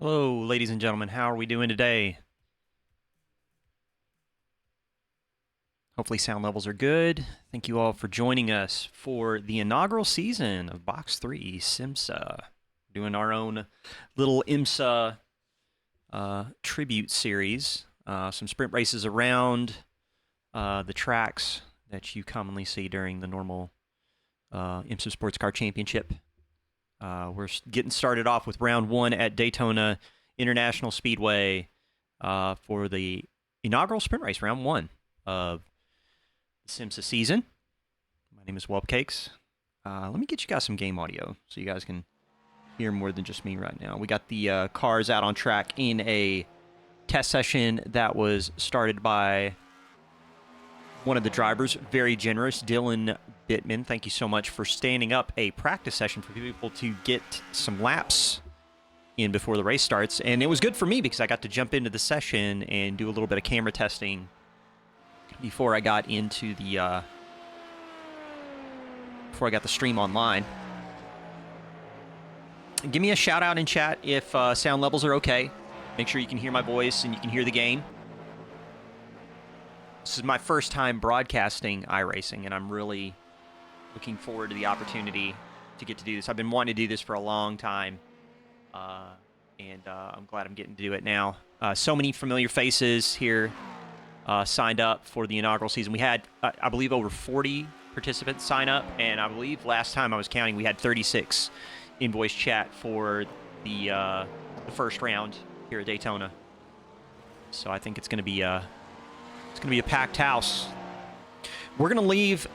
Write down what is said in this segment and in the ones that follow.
Hello, ladies and gentlemen. How are we doing today? Hopefully sound levels are good. Thank you all for joining us for the inaugural season of Box 3 IMSA. Doing our own little IMSA tribute series. Some sprint races around the tracks that you commonly see during the normal IMSA Sports Car Championship. We're getting started off with round one at Daytona International Speedway for the inaugural sprint race, round one of the IMSA season. My name is Whelpcakes. Let me get you guys some game audio so you guys can hear more than just me right now. We got the cars out on track in a test session that was started by one of the drivers, very generous, Dylan Bittman. Thank you so much for standing up a practice session for people to get some laps in before the race starts. And it was good for me because I got to jump into the session and do a little bit of camera testing before I got into the stream online. Give me a shout out in chat if sound levels are okay. Make sure you can hear my voice and you can hear the game. This is my first time broadcasting iRacing, and I'm really looking forward to the opportunity to get to do this. I've been wanting to do this for a long time, and I'm glad I'm getting to do it now. So many familiar faces here signed up for the inaugural season. We had, I believe, over 40 participants sign up, and I believe last time I was counting, we had 36 in voice chat for the first round here at Daytona. So I think it's going to be a packed house. We're going to leave,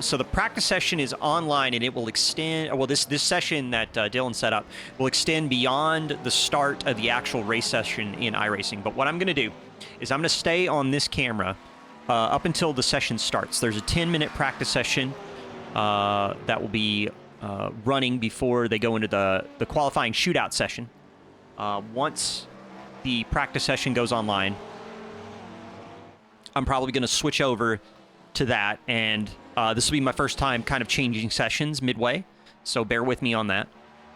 so the practice session is online, and it will extend, well, this session that Dylan set up will extend beyond the start of the actual race session in iRacing. But what I'm going to do is I'm going to stay on this camera up until the session starts. There's a 10-minute practice session that will be running before they go into the qualifying shootout session. Once the practice session goes online, I'm probably going to switch over to that, and this will be my first time kind of changing sessions midway, so bear with me on that.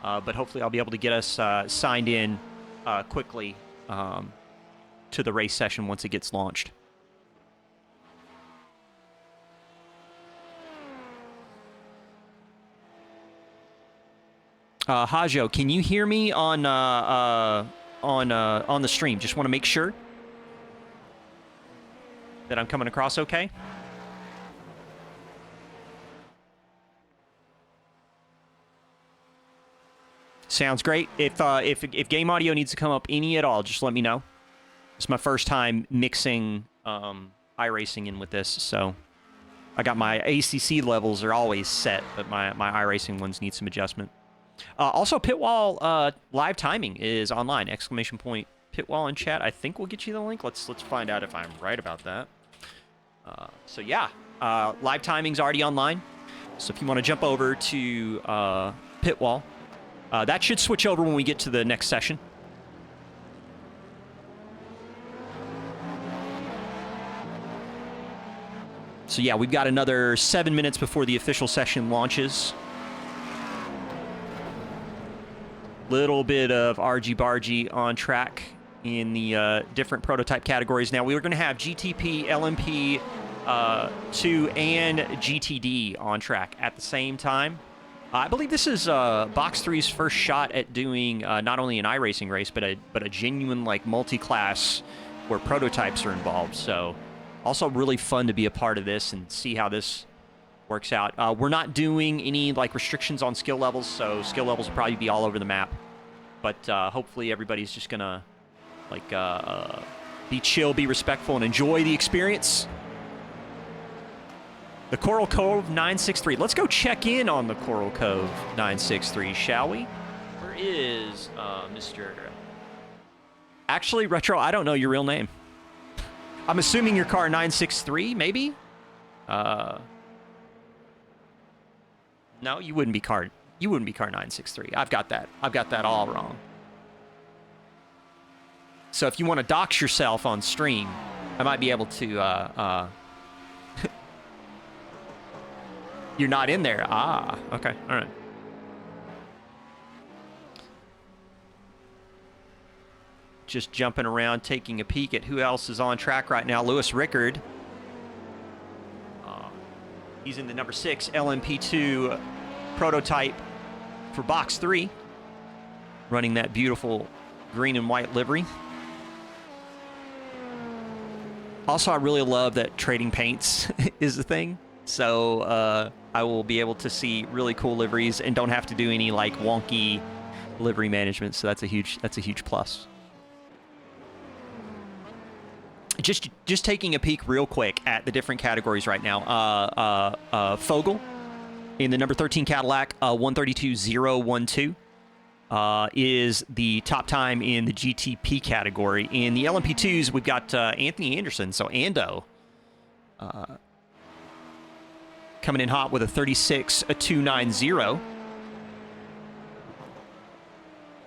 But hopefully I'll be able to get us signed in quickly to the race session once it gets launched. Hajo, can you hear me on the stream? Just want to make sure that I'm coming across okay. Sounds great. If game audio needs to come up any at all, just let me know. It's my first time mixing iRacing in with this, so I got my ACC levels are always set, but my iRacing ones need some adjustment. Also, Pitwall live timing is online! ! Pitwall in chat. I think we'll get you the link. Let's find out if I'm right about that. So yeah, live timing's already online. So if you want to jump over to Pitwall, that should switch over when we get to the next session. So yeah, we've got another 7 minutes before the official session launches. Little bit of argy-bargy on track in the different prototype categories. Now, we were going to have GTP, LMP, 2, and GTD on track at the same time. I believe this is Box 3's first shot at doing not only an iRacing race, but a genuine like multi-class where prototypes are involved. So, also really fun to be a part of this and see how this works out. We're not doing any like restrictions on skill levels, so skill levels will probably be all over the map. But hopefully everybody's just gonna like be chill, be respectful, and enjoy the experience. The Coral Cove 963. Let's go check in on the Coral Cove 963, shall we? Where is Mr. Actually, Retro, I don't know your real name. I'm assuming your car 963, maybe? No, you wouldn't be car 963. I've got that all wrong. So if you want to dox yourself on stream, I might be able to you're not in there. Ah, okay. All right. just jumping around, taking a peek at who else is on track right now. Lewis Rickard. He's in the number 6 LMP2 prototype for Box 3, running that beautiful green and white livery. Also, I really love that trading paints is the thing. So I will be able to see really cool liveries and don't have to do any like wonky livery management. So that's a huge plus. Just taking a peek real quick at the different categories right now. Fogel in the number 13 Cadillac, 132.012, is the top time in the GTP category. In the LMP2s, we've got Anthony Anderson, so Ando, coming in hot with a 36.290.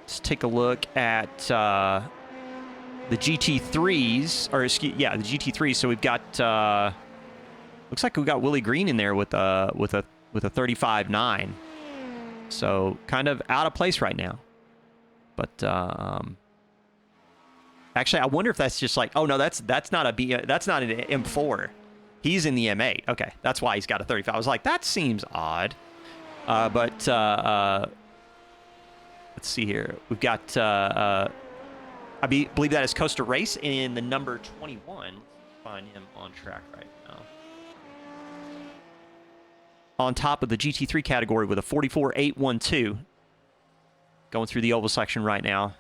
Let's take a look at the GT3s, or excuse, yeah, the GT3s. So we've got looks like we got Willie Green in there with a 35.9. So kind of out of place right now. But actually, I wonder if that's just like, oh no, that's not a B, that's not an M4. He's in the M8. Okay, that's why he's got a 35. I was like, that seems odd. But let's see here. We've got I believe that is Costa Race in the number 21. Let's find him on track right now. On top of the GT3 category with a 44.812. Going through the oval section right now.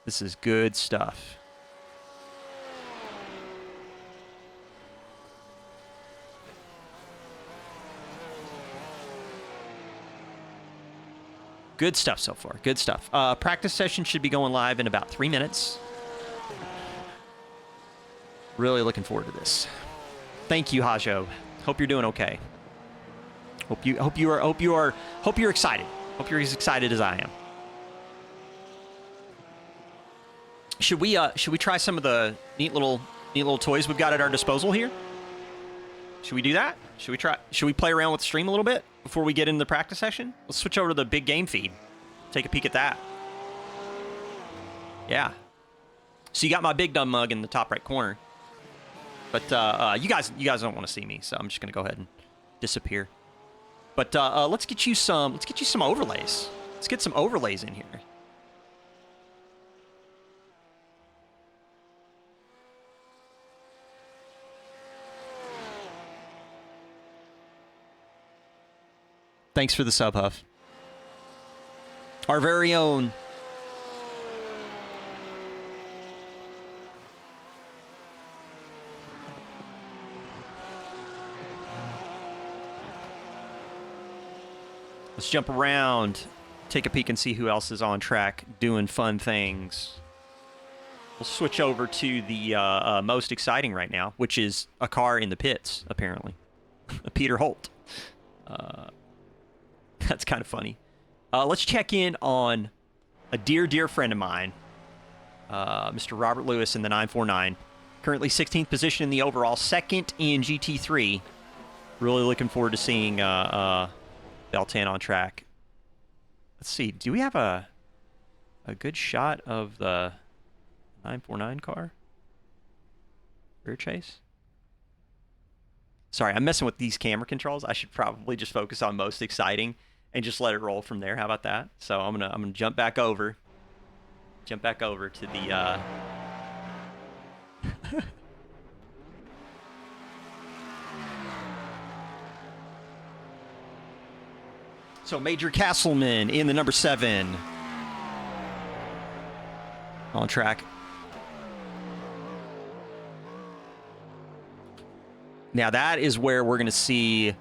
This is good stuff. Good stuff so far. Good stuff. Practice session should be going live in about 3 minutes. Really looking forward to this. Thank you, Hajo. Hope you're doing okay. Hope you're excited. Hope you're as excited as I am. Should we try some of the neat little toys we've got at our disposal here? Should we do that? Should we play around with the stream a little bit before we get into the practice session? Let's switch over to the big game feed. Take a peek at that. Yeah. So you got my big dumb mug in the top right corner. But you guys don't want to see me, so I'm just gonna go ahead and disappear. But let's get you some overlays. Let's get some overlays in here. Thanks for the sub, Huff. Our very own. Let's jump around, take a peek and see who else is on track doing fun things. We'll switch over to the most exciting right now, which is a car in the pits, apparently. Peter Holt. That's kind of funny. Let's check in on a dear friend of mine, Mr. Robert Lewis in the 949. Currently 16th position in the overall, second in GT3. Really looking forward to seeing Beltan on track. Let's see. Do we have a good shot of the 949 car? Rear chase? Sorry, I'm messing with these camera controls. I should probably just focus on most exciting and just let it roll from there. How about that? So I'm gonna jump back over to the So Major Castleman in the number 7 on track. Now that is where we're going to see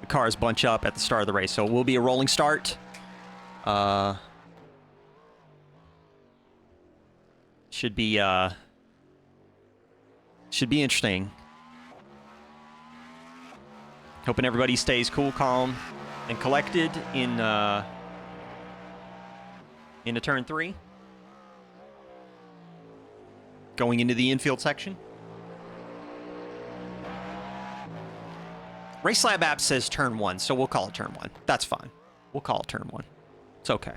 the cars bunch up at the start of the race. So it will be a rolling start. Should be interesting. Hoping everybody stays cool, calm, and collected into turn 3. Going into the infield section. Race Lab app says turn 1, so we'll call it turn 1. That's fine. We'll call it turn 1. It's okay.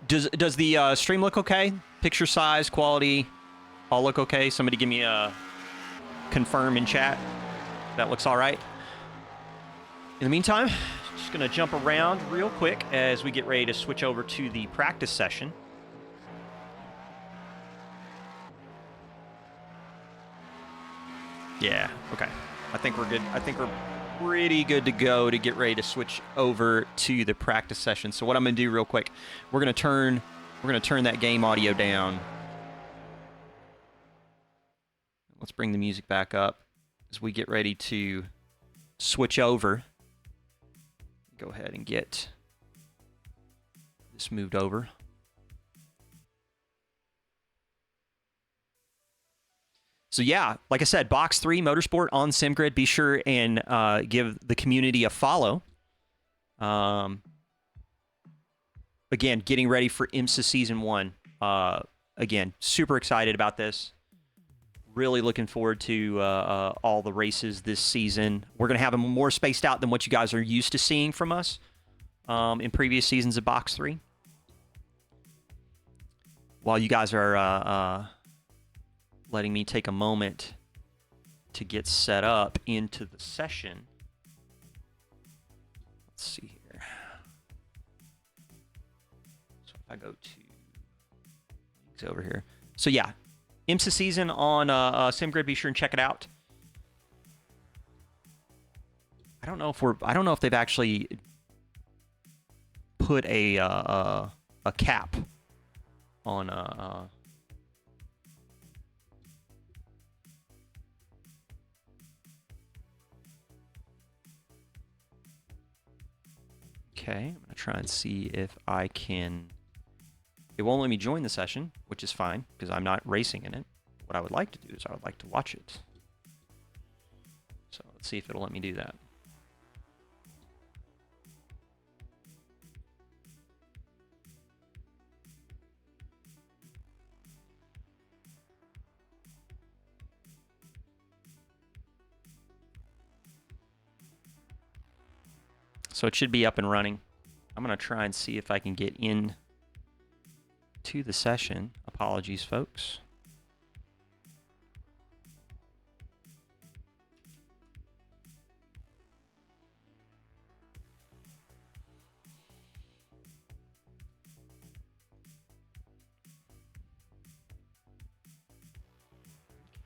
Does the stream look okay? Picture size, quality, all look okay? Somebody give me a confirm in chat. That looks all right. In the meantime, just going to jump around real quick as we get ready to switch over to the practice session. Yeah, okay. I think we're good. I think we're pretty good to go to get ready to switch over to the practice session. So what I'm going to do real quick, we're going to turn that game audio down. Let's bring the music back up as we get ready to switch over. Go ahead and get this moved over. So yeah, like I said, Box3 Motorsport on SimGrid. Be sure and give the community a follow. Again, getting ready for IMSA Season 1. Again, super excited about this. Really looking forward to all the races this season. We're going to have them more spaced out than what you guys are used to seeing from us in previous seasons of Box3. While you guys are letting me take a moment to get set up into the session. Let's see here. So if I go to links over here. So yeah, IMSA season on SimGrid. Be sure and check it out. I don't know if they've actually put a cap on Okay, I'm gonna try and see if I can. It won't let me join the session, which is fine because I'm not racing in it. What I would like to do is I would like to watch it. So let's see if it'll let me do that. So it should be up and running. I'm going to try and see if I can get in to the session. Apologies, folks.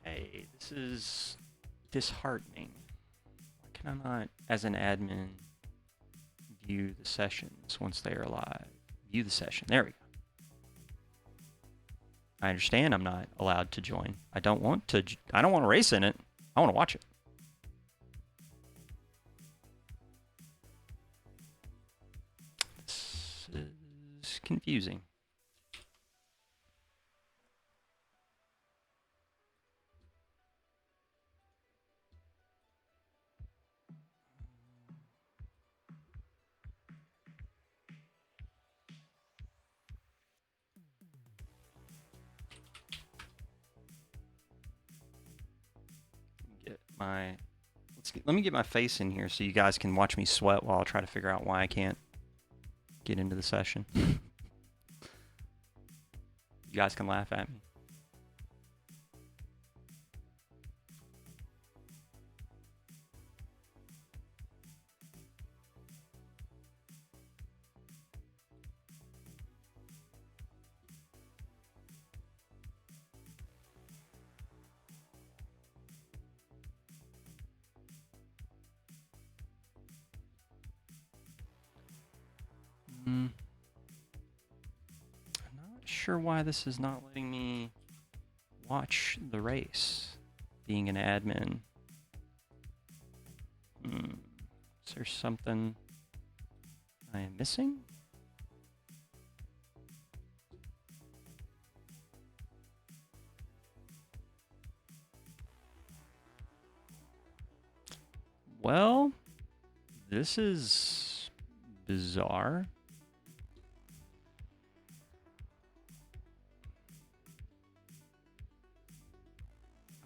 Okay, this is disheartening. Why can I not, as an admin, view the sessions once they are live? View the session. There we go. I understand I'm not allowed to join. I don't want to race in it. I want to watch it. This is confusing. Let me get my face in here so you guys can watch me sweat while I try to figure out why I can't get into the session. You guys can laugh at me. I'm not sure why this is not letting me watch the race, being an admin. Is there something I am missing? Well, this is bizarre.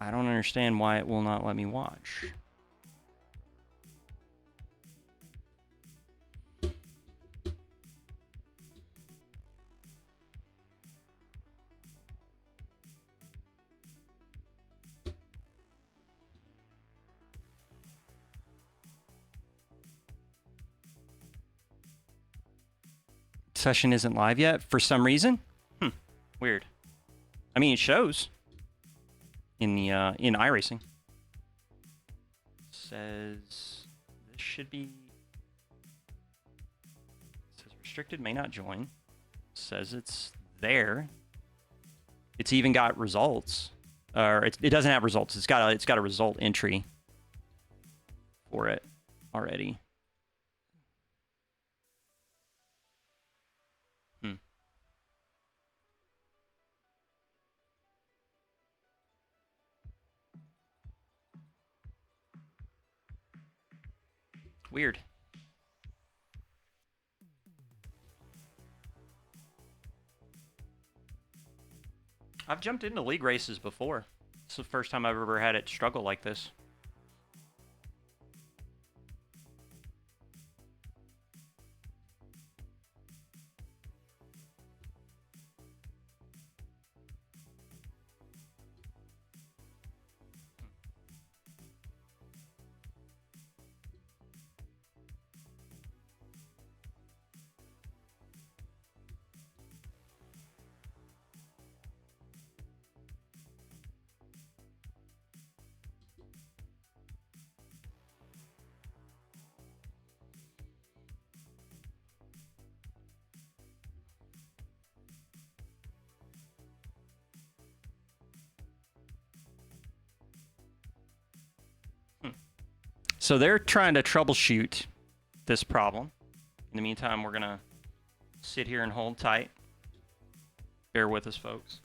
I don't understand why it will not let me watch. Session isn't live yet for some reason. Weird. I mean, it shows in the in iRacing. Says this should be. Says restricted, may not join. Says it's there. It's even got results, or it doesn't have results. It's got a result entry for it already. Weird. I've jumped into league races before. It's the first time I've ever had it struggle like this. So they're trying to troubleshoot this problem. In the meantime, we're going to sit here and hold tight. Bear with us, folks.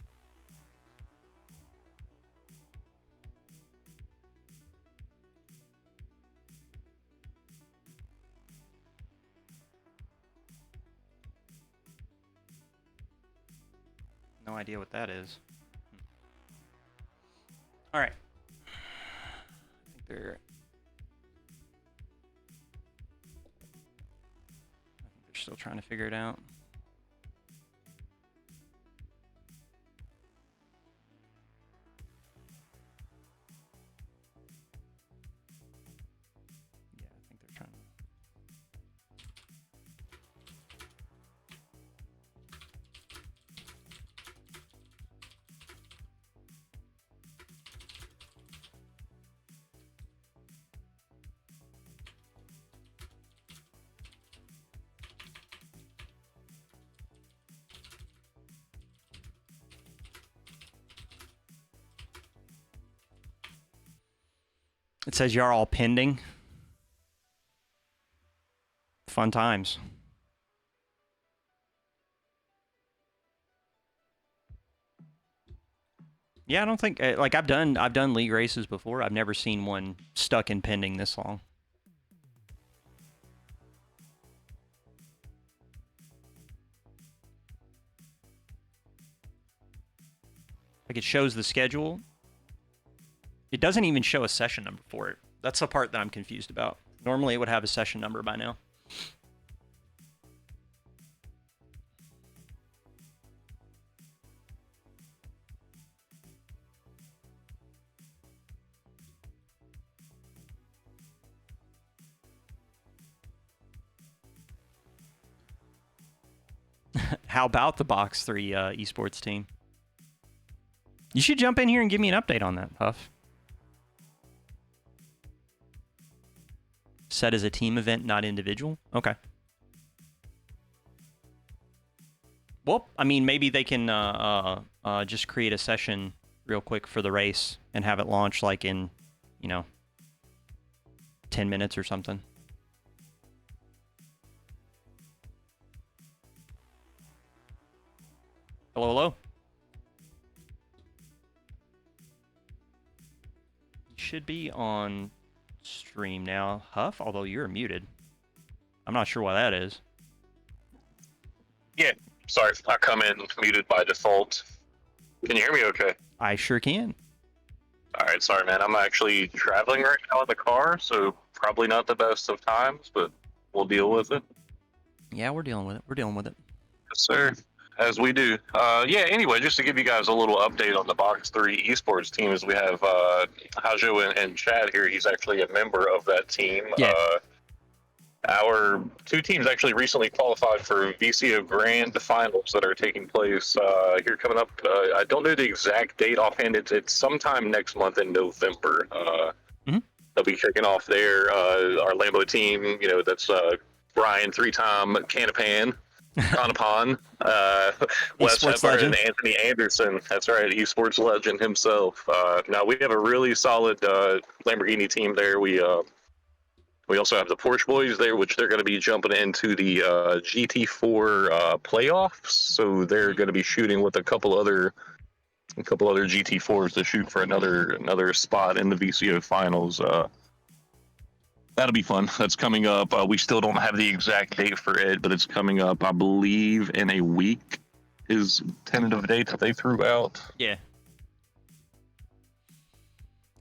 No idea what that is. All right. I think they're still trying to figure it out. Yeah, I think they're trying to. It says you're all pending. Fun times. Yeah, I don't think like I've done league races before. I've never seen one stuck in pending this long. Like it shows the schedule. It doesn't even show a session number for it. That's the part that I'm confused about. Normally it would have a session number by now. How about the Box 3 esports team? You should jump in here and give me an update on that, Huff. Set as a team event, not individual? Okay. Well, I mean, maybe they can just create a session real quick for the race and have it launch like in, 10 minutes or something. Hello, hello. You should be on stream now, Huff, although you're muted. I'm not sure why that is. Yeah, sorry, I come in muted by default. Can you hear me okay? I sure can. All right, sorry, man. I'm actually traveling right now in the car, so probably not the best of times, but we'll deal with it. Yeah, we're dealing with it. We're dealing with it. Yes, sir. As we do. Yeah, anyway, just to give you guys a little update on the Box3 esports teams, we have Hajo and Chad here. He's actually a member of that team. Yeah. Our two teams actually recently qualified for VCO Grand Finals that are taking place here coming up. I don't know the exact date offhand. It's sometime next month in November. Mhm. They'll be kicking off there. Our Lambo team, that's Brian, three-time Canapan, Wes Esports Hepburn, and legend. Anthony Anderson. That's right, esports legend himself. Now we have a really solid Lamborghini team there. We also have the Porsche boys there, which they're going to be jumping into the GT4 playoffs. So they're going to be shooting with a couple other GT4s to shoot for another spot in the VCO finals. That'll be fun. That's coming up. We still don't have the exact date for it, but it's coming up, I believe, in a week. Is tentative date that they threw out. Yeah.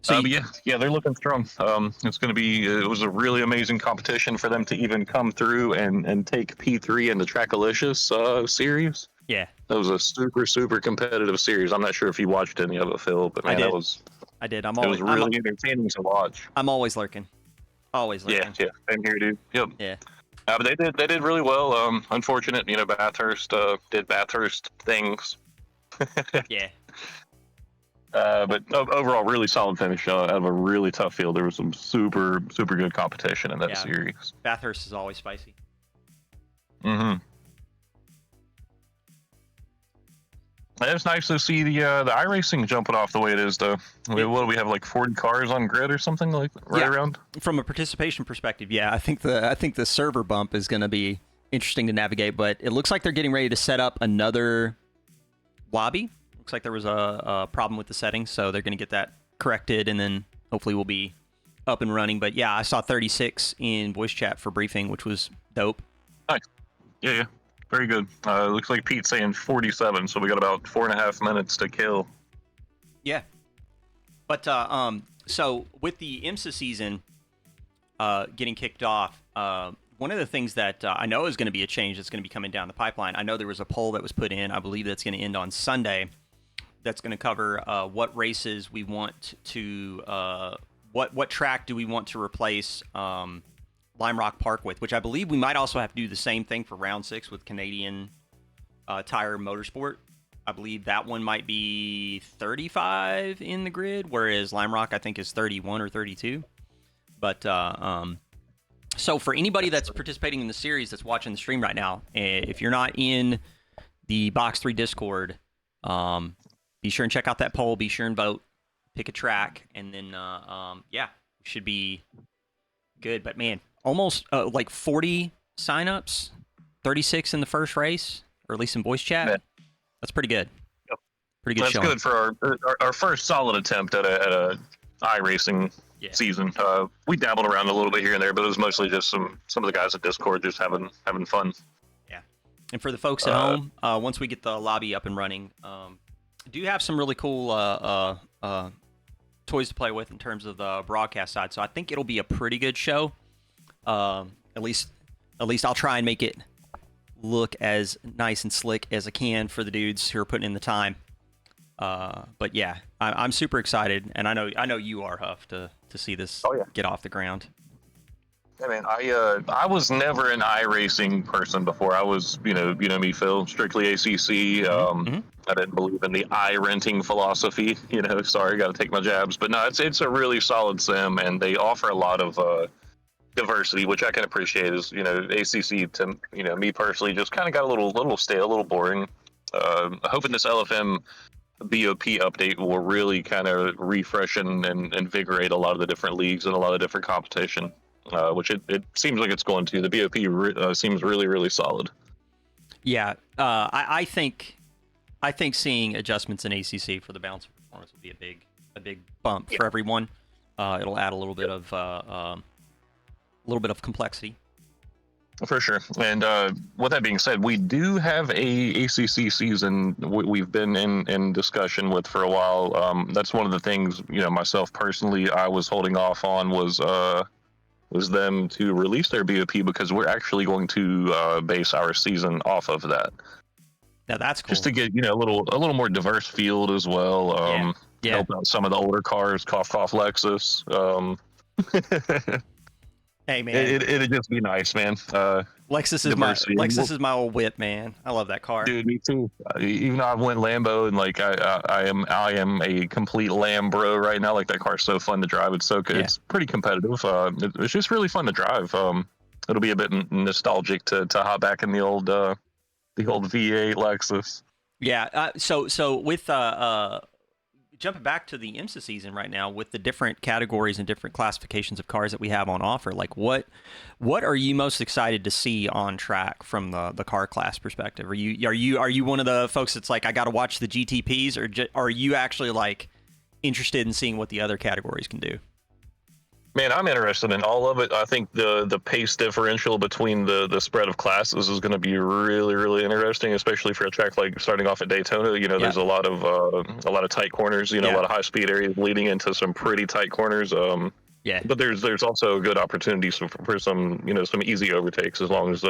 So But yeah, they're looking strong. It's going to be. It was a really amazing competition for them to even come through and take P3 in the Trackalicious series. yeah, That was a super competitive series. I'm not sure if you watched any of it, Phil, but man, I did. it I'm was always really entertaining to watch. I'm always lurking. Always lurking. Yeah, same here, dude. Yep. Yeah. But they did really well. Unfortunate, Bathurst did Bathurst things. Yeah. But overall, really solid finish out of a really tough field. There was some super good competition in that Yeah. series. Bathurst is always spicy. Mm-hmm. It's nice to see the iRacing jumping off the way it is, though. What do we have, like 40 cars on grid or something like around? From a participation perspective, yeah, I think the server bump is going to be interesting to navigate, but it looks like they're getting ready to set up another lobby. Looks like there was a problem with the settings, so they're going to get that corrected, and then hopefully we'll be up and running. But yeah, I saw 36 in voice chat for briefing, which was dope. Nice. Yeah. Very good. Looks like Pete's saying 47, so we got about 4.5 minutes to kill. Yeah. But so with the IMSA season getting kicked off, one of the things that I know is going to be a change that's going to be coming down the pipeline. I know there was a poll that was put in. I believe that's going to end on Sunday. That's going to cover what races we want to what track do we want to replace Lime Rock Park with, which I believe we might also have to do the same thing for round 6 with Canadian Tire Motorsport. I believe that one might be 35 in the grid, whereas Lime Rock I think is 31 or 32. But so for anybody that's participating in the series that's watching the stream right now, if you're not in the Box3 Discord, be sure and check out that poll. Be sure and vote. Pick a track, and then yeah, we should be good. But man, almost like 40 signups, 36 in the first race, or at least in voice chat. Yeah. That's pretty good. Yep. Pretty good. That's showing. good for our first solid attempt at a iRacing season. We dabbled around a little bit here and there, but it was mostly just some of the guys at Discord just having fun. Yeah. And for the folks at home, once we get the lobby up and running, do have some really cool toys to play with in terms of the broadcast side. So I think it'll be a pretty good show. At least I'll try and make it look as nice and slick as I can for the dudes who are putting in the time. But yeah, I'm super excited, and I know you are, Huff, to see this get off the ground. Yeah, man, I was never an iRacing person before. I was, you know me, Phil, strictly ACC. I didn't believe in the iRenting philosophy. Sorry, got to take my jabs. But no, it's a really solid sim, and they offer a lot of diversity, which I can appreciate. Is ACC to me personally just kind of got a little stale, a little boring. Hoping this LFM BOP update will really kind of refresh and invigorate a lot of the different leagues and a lot of different competition. Which it seems like it's going to. The BOP seems really solid. Yeah, I think seeing adjustments in ACC for the balance of performance would be a big bump for everyone. It'll add a little bit of complexity. For sure. And with that being said, we do have a ACC season we've been in discussion with for a while. That's one of the things, myself personally, I was holding off on was them to release their BOP because we're actually going to base our season off of that. Now that's cool. Just to get a little more diverse field as well. Yeah. Help out some of the older cars, cough Lexus. Hey man, it'd just be nice, man. Lexus is my old whip, man. I love that car. Dude, me too. Even though I went Lambo and like I am a complete Lam bro right now. Like that car's so fun to drive. It's so good. Yeah. It's pretty competitive. It's just really fun to drive. It'll be a bit nostalgic to hop back in the old V8 Lexus. Yeah. So with jumping back to the IMSA season right now, with the different categories and different classifications of cars that we have on offer, like what are you most excited to see on track from the car class perspective? Are you one of the folks that's like, I got to watch the GTPs, or are you actually like interested in seeing what the other categories can do? Man, I'm interested in all of it. I think the pace differential between the spread of classes is going to be really, really interesting, especially for a track like starting off at Daytona. There's a lot of tight corners. A lot of high speed areas leading into some pretty tight corners. But there's also good opportunities for some some easy overtakes as long as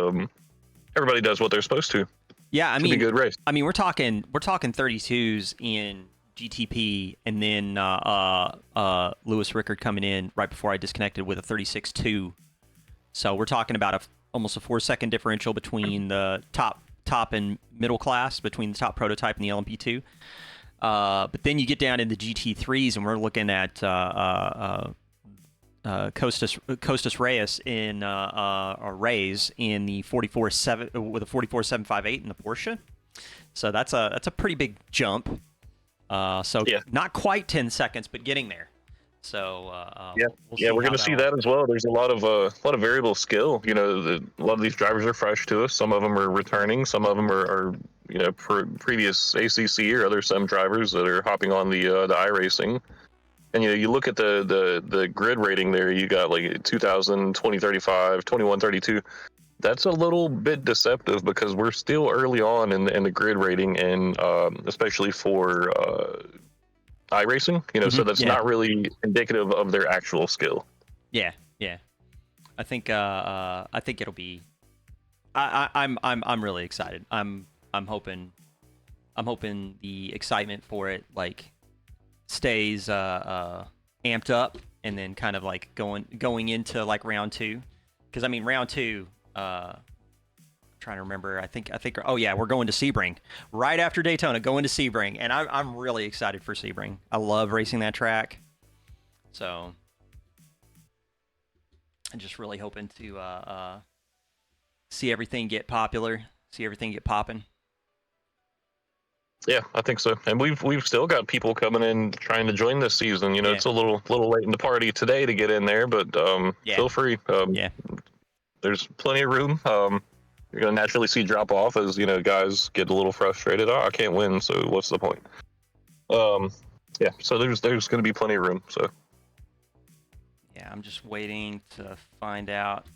everybody does what they're supposed to. Yeah, Should be a good race. I mean, we're talking 32s in GTP, and then Lewis Rickard coming in right before I disconnected with a 36.2. So we're talking about almost a 4-second differential between the top and middle class, between the top prototype and the LMP2. But then you get down into GT3s, and we're looking at Costas Reyes in Reyes in the 44.7 with a 44.758 in the Porsche. So that's a pretty big jump. Not quite 10 seconds, but getting there. So we're going to see that as well. There's a lot of variable skill. A lot of these drivers are fresh to us. Some of them are returning. Some of them are previous ACC or other sim drivers that are hopping on the iRacing. And you look at the grid rating there. You got like 2000, 2035, 2132. That's a little bit deceptive because we're still early on in the grid rating, and especially for iRacing, so that's not really indicative of their actual skill. Yeah. I think it'll be. I'm really excited. I'm hoping the excitement for it like stays amped up, and then kind of like going into like round two, because I mean round two. Trying to remember. I think. Oh yeah, we're going to Sebring right after Daytona. Going to Sebring, and I'm really excited for Sebring. I love racing that track, so I'm just really hoping to see everything get popular, see everything get popping. Yeah, I think so. And we've still got people coming in trying to join this season. It's a little late in the party today to get in there, but feel free. There's plenty of room. You're going to naturally see drop off as guys get a little frustrated. I can't win, so what's the point? So there's going to be plenty of room. So yeah, I'm just waiting to find out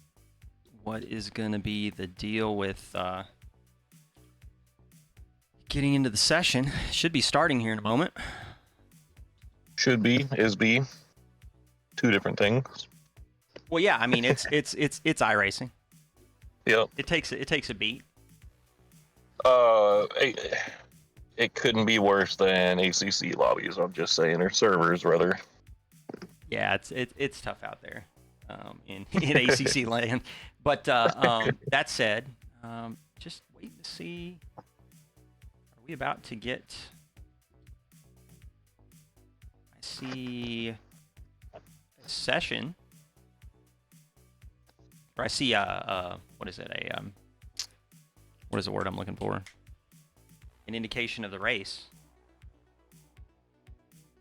what is going to be the deal with getting into the session. Should be starting here in a moment. Should be, is be, two different things. Well, yeah, I mean it's iRacing. Yep. It takes a beat. It couldn't be worse than ACC lobbies. I'm just saying, or servers rather. Yeah, it's tough out there, in ACC land. But that said, just wait to see. Are we about to get? I see a session. Or I see what is it? What is the word I'm looking for? An indication of the race.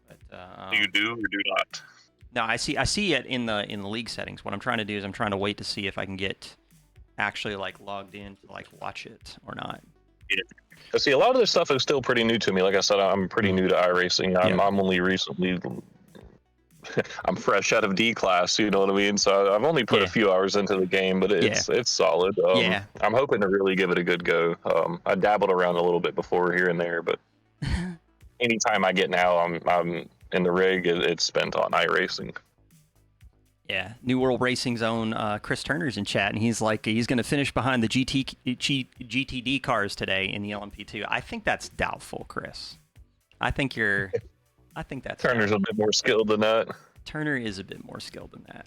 But do you do or do not? No, I see it in the league settings. What I'm trying to do is I'm trying to wait to see if I can get actually like logged in to like watch it or not. Yeah. See, a lot of this stuff is still pretty new to me. Like I said, I'm pretty new to iRacing. I'm only recently I'm fresh out of D class, you know what I mean? So I've only put a Yeah. few hours into the game, but Yeah. it's solid. Yeah. I'm hoping to really give it a good go. I dabbled around a little bit before here and there, but anytime I get now, I'm in the rig. It's spent on iRacing. Yeah, New World Racing's own Chris Turner's in chat, and he's like, he's going to finish behind the GTD cars today in the LMP2. I think that's doubtful, Chris. I think that's Turner's a bit more skilled than that. Turner is a bit more skilled than that.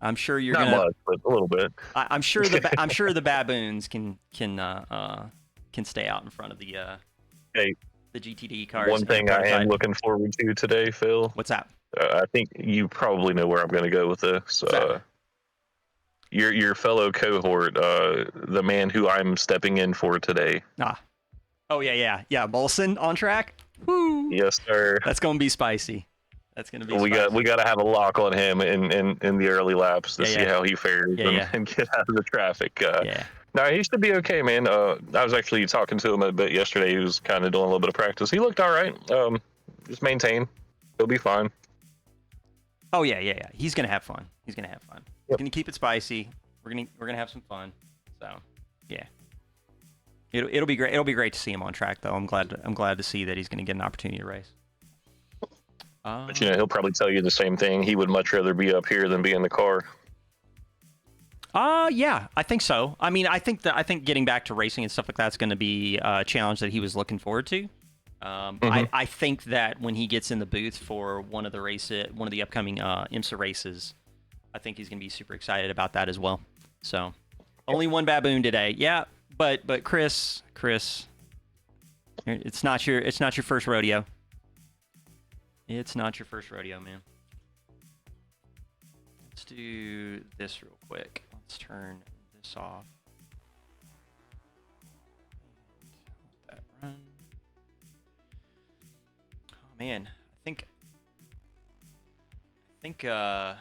I'm sure you're Not gonna. much, but a little bit. I'm sure the baboons can stay out in front of the Hey, the GTD cars. one thing I am looking forward to today, Phil. What's that? I think you probably know where I'm going to go with this. Your fellow cohort, the man who I'm stepping in for today. Oh yeah. Molson on track. Woo! Yes, sir. That's gonna be spicy. That's gonna be. We got to have a lock on him in the early laps to see how he fares and get out of the traffic. No, he should be okay, man. I was actually talking to him a bit yesterday. He was kind of doing a little bit of practice. He looked all right. Just maintain. He'll be fine. Oh yeah. He's gonna have fun. He's Yep. gonna keep it spicy. We're gonna have some fun. So, yeah. It'll be great. It'll be great to see him on track, though. I'm glad to see that he's gonna get an opportunity to race. But he'll probably tell you the same thing. He would much rather be up here than be in the car. Yeah, I think so. I mean, I think getting back to racing and stuff like that's going to be a challenge that he was looking forward to. I think that when he gets in the booth for one of the upcoming IMSA races, I think he's going to be super excited about that as well. So, only one baboon today. Yeah, but Chris, it's not your first rodeo. It's not your first rodeo, man. Let's do this real quick. Let's turn this off. Let that run. Oh man, I think I'm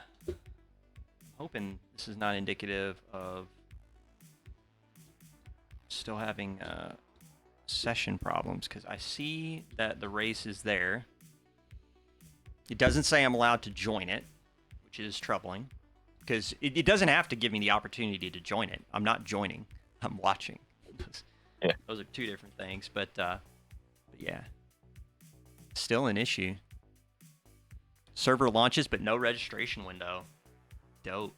hoping this is not indicative of still having session problems, because I see that the race is there. It doesn't say I'm allowed to join it, which is troubling, because it doesn't have to give me the opportunity to join it. I'm not joining. I'm watching. Yeah. Those are two different things, but yeah. Still an issue. Server launches, but no registration window. Dope.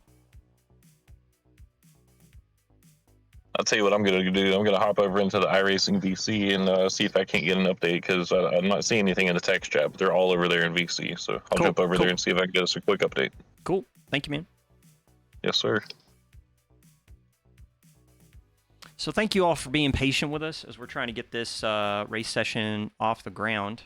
I'll tell you what I'm going to do. I'm going to hop over into the iRacing VC and see if I can't get an update, because I'm not seeing anything in the text chat, but they're all over there in VC. So I'll jump over there and see if I can get us a quick update. Cool. Thank you, man. Yes, sir. So thank you all for being patient with us as we're trying to get this race session off the ground.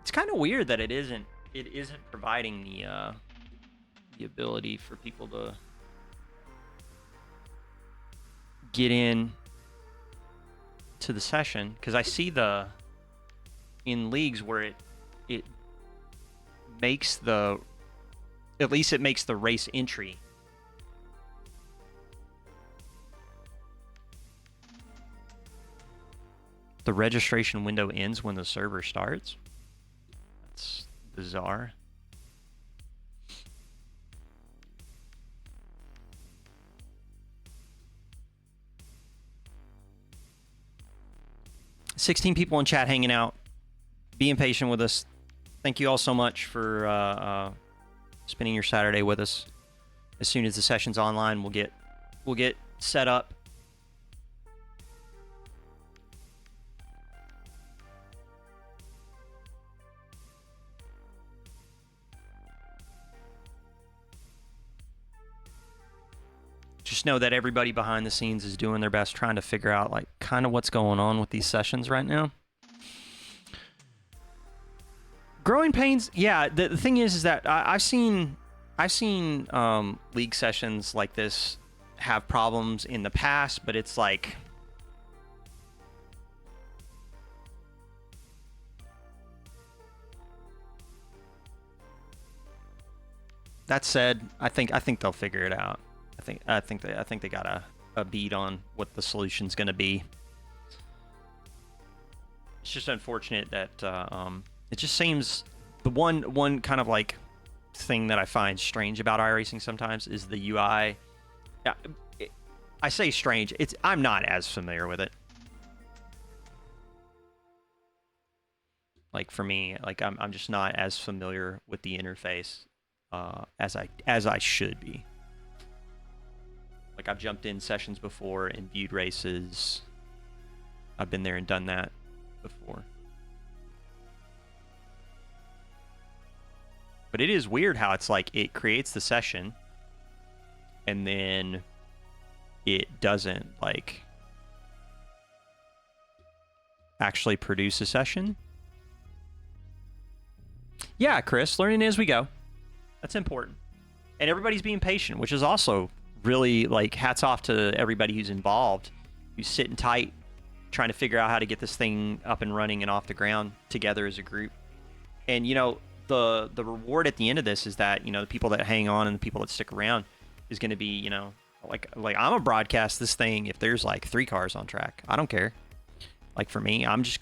It's kind of weird that it isn't providing the ability for people to get in to the session, because I see in leagues where it makes at least it makes the race entry. The registration window ends when the server starts. That's bizarre. $16 people in chat hanging out, being patient with us. Thank you all so much for spending your Saturday with us. As soon as the session's online, we'll get set up. Just know that everybody behind the scenes is doing their best trying to figure out like kind of what's going on with these sessions right now. Growing pains, yeah. The thing is that I've seen league sessions like this have problems in the past, but it's like that said, I think they'll figure it out. I think they got a beat on what the solution's going to be. It's just unfortunate that it just seems the one kind of like thing that I find strange about iRacing sometimes is the UI. Yeah, I say strange. I'm not as familiar with it. Like for me, like I'm just not as familiar with the interface as I should be. Like I've jumped in sessions before and viewed races. I've been there and done that before. But it is weird how it's like it creates the session and then it doesn't like actually produce a session. Yeah, Chris, learning as we go. That's important. And everybody's being patient, which is also really like hats off to everybody who's involved, who's sitting tight, trying to figure out how to get this thing up and running and off the ground together as a group. And, you know, the reward at the end of this is that, you know, the people that hang on and the people that stick around is going to be, you know, like I'm gonna broadcast this thing if there's like 3 cars on track. I don't care. Like for me, I'm just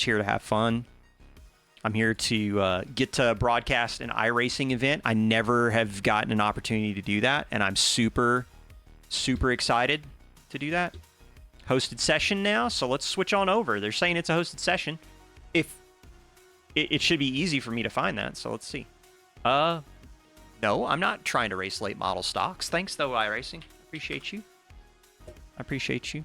here to have fun. I'm here to get to broadcast an iRacing event. I never have gotten an opportunity to do that, and I'm super, super excited to do that. Hosted session now, so let's switch on over. They're saying it's a hosted session. If it should be easy for me to find that, so let's see. No, I'm not trying to race late model stocks. Thanks, though, iRacing. Appreciate you. I appreciate you.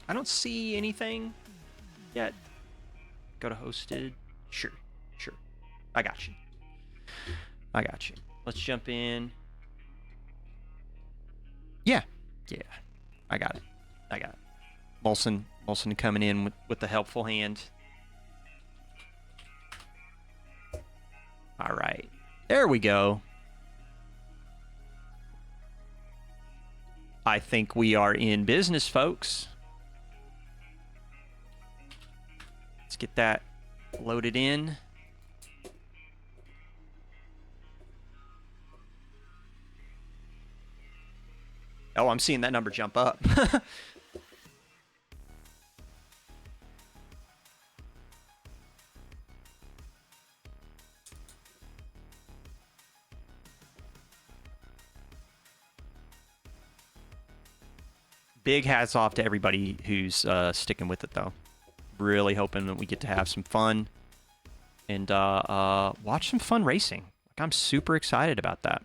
I don't see anything yet. Go to hosted. Sure. I got you. Let's jump in. Yeah. I got it. Molson coming in with the helpful hand. All right. There we go. I think we are in business, folks. Let's get that loaded in. Oh, I'm seeing that number jump up. Big hats off to everybody who's sticking with it, though. Really hoping that we get to have some fun and watch some fun racing. Like, I'm super excited about that.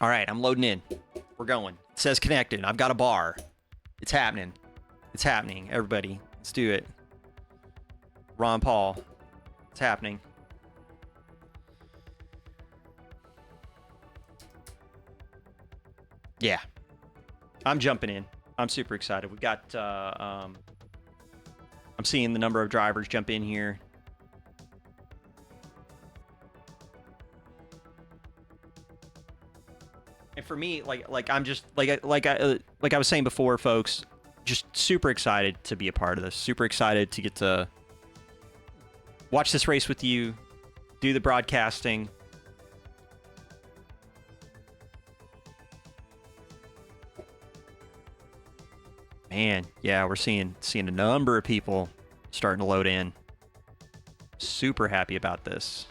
All right, I'm loading in. We're going. It says connected. I've got a bar. It's happening. It's happening. Everybody, let's do it. Ron Paul. It's happening. Yeah. I'm jumping in. I'm super excited. We got, I'm seeing the number of drivers jump in here. And for me, like I'm just like I was saying before, folks, just super excited to be a part of this. Super excited to get to watch this race with you, do the broadcasting. Man, yeah, we're seeing a number of people starting to load in. Super happy about this.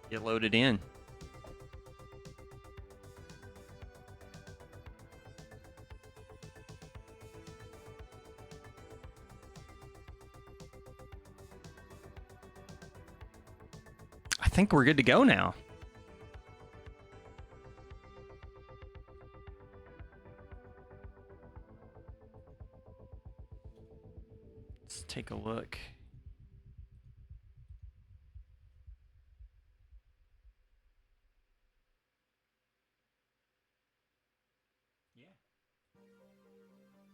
Get loaded in. think we're good to go now. Let's take a look. Yeah.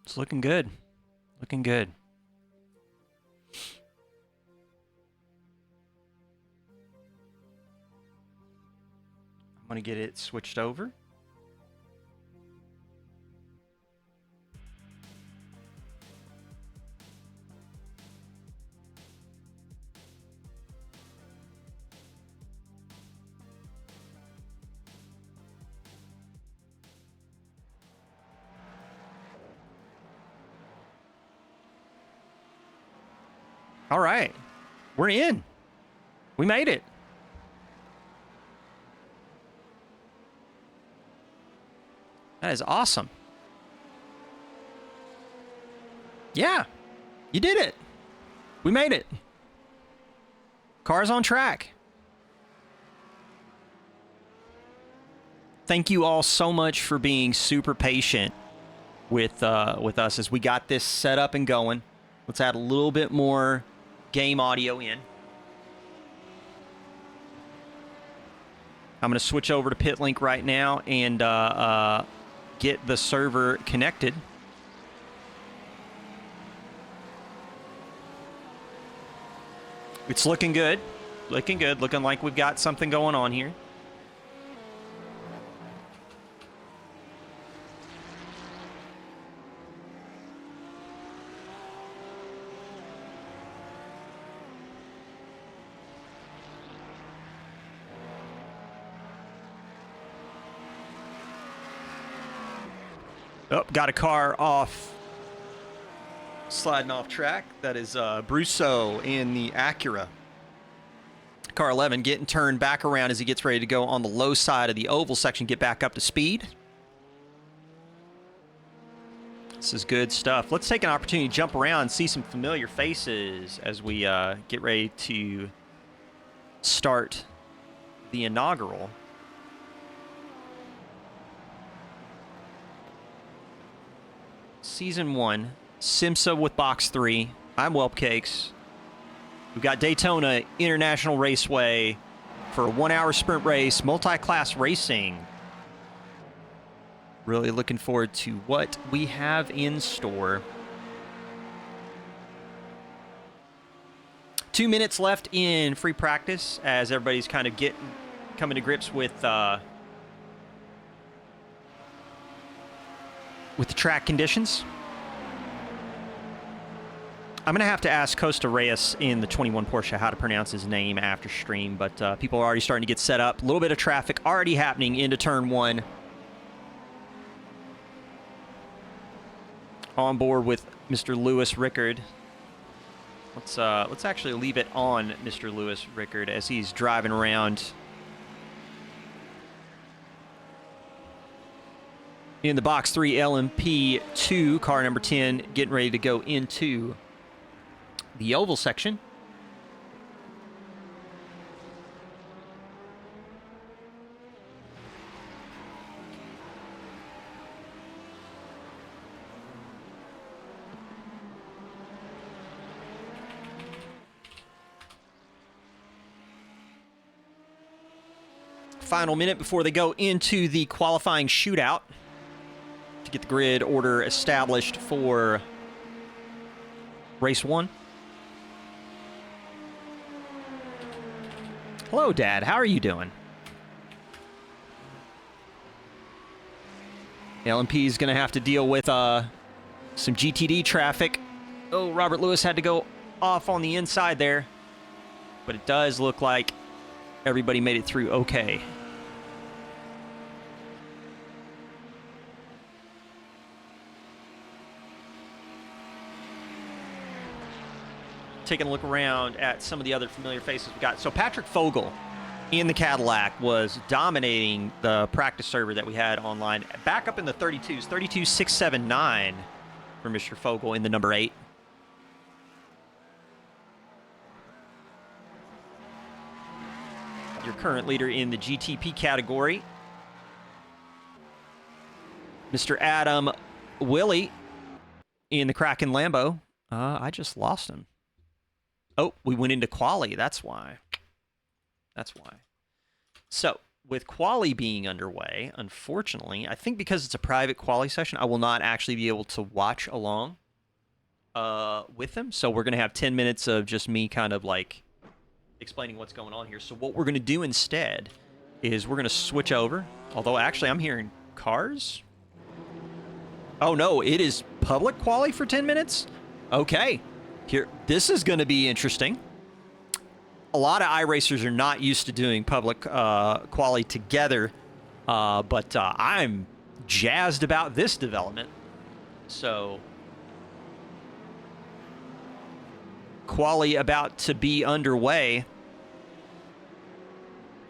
It's looking good. Looking good. I'm going to get it switched over. All right. We're in. We made it. That is awesome. Yeah. You did it. We made it. Car's on track. Thank you all so much for being super patient with us as we got this set up and going. Let's add a little bit more game audio in. I'm going to switch over to PitLink right now and get the server connected. It's looking good. Looking good. Looking like we've got something going on here. Oh, got a car off, sliding off track. That is Brousseau in the Acura. Car 11 getting turned back around as he gets ready to go on the low side of the oval section, get back up to speed. This is good stuff. Let's take an opportunity to jump around and see some familiar faces as we get ready to start the inaugural. Season 1, SIMSA with Box 3. I'm Whelpcakes. We've got Daytona International Raceway for a 1-hour sprint race, multi-class racing. Really looking forward to what we have in store. 2 minutes left in free practice as everybody's kind of coming to grips with the track conditions. I'm going to have to ask Costa Reyes in the 21 Porsche how to pronounce his name after stream, but people are already starting to get set up. A little bit of traffic already happening into turn 1. On board with Mr. Lewis Rickard. Let's actually leave it on Mr. Lewis Rickard as he's driving around in the Box 3 LMP2, car number 10, getting ready to go into the oval section. Final minute before they go into the qualifying shootout to get the grid order established for race 1. Hello, Dad. How are you doing? LMP is going to have to deal with some GTD traffic. Oh, Robert Lewis had to go off on the inside there. But it does look like everybody made it through okay. Taking a look around at some of the other familiar faces we got. So Patrick Fogel in the Cadillac was dominating the practice server that we had online. Back up in the 32s, 32.679 for Mr. Fogel in the number 8. your current leader in the GTP category, Mr. Adam Willie in the Kraken Lambo. I just lost him. Oh, we went into quali. That's why. That's why. So, with quali being underway, unfortunately, I think because it's a private quali session, I will not actually be able to watch along with them. So we're going to have 10 minutes of just me kind of like explaining what's going on here. So what we're going to do instead is we're going to switch over. Although, actually, I'm hearing cars. Oh, no, it is public quali for 10 minutes? Okay. Here, this is going to be interesting. A lot of iRacers are not used to doing public quali together, but I'm jazzed about this development. So, quali about to be underway.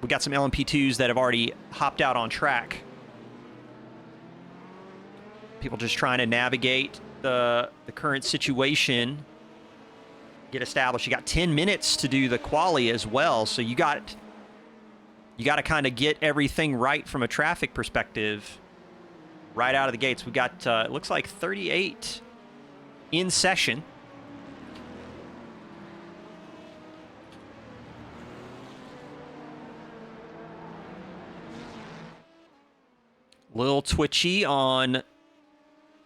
We got some LMP2s that have already hopped out on track. People just trying to navigate the current situation, get established. You got 10 minutes to do the quali as well, so you got to kind of get everything right from a traffic perspective right out of the gates. We got it looks like 38 in session. Little twitchy on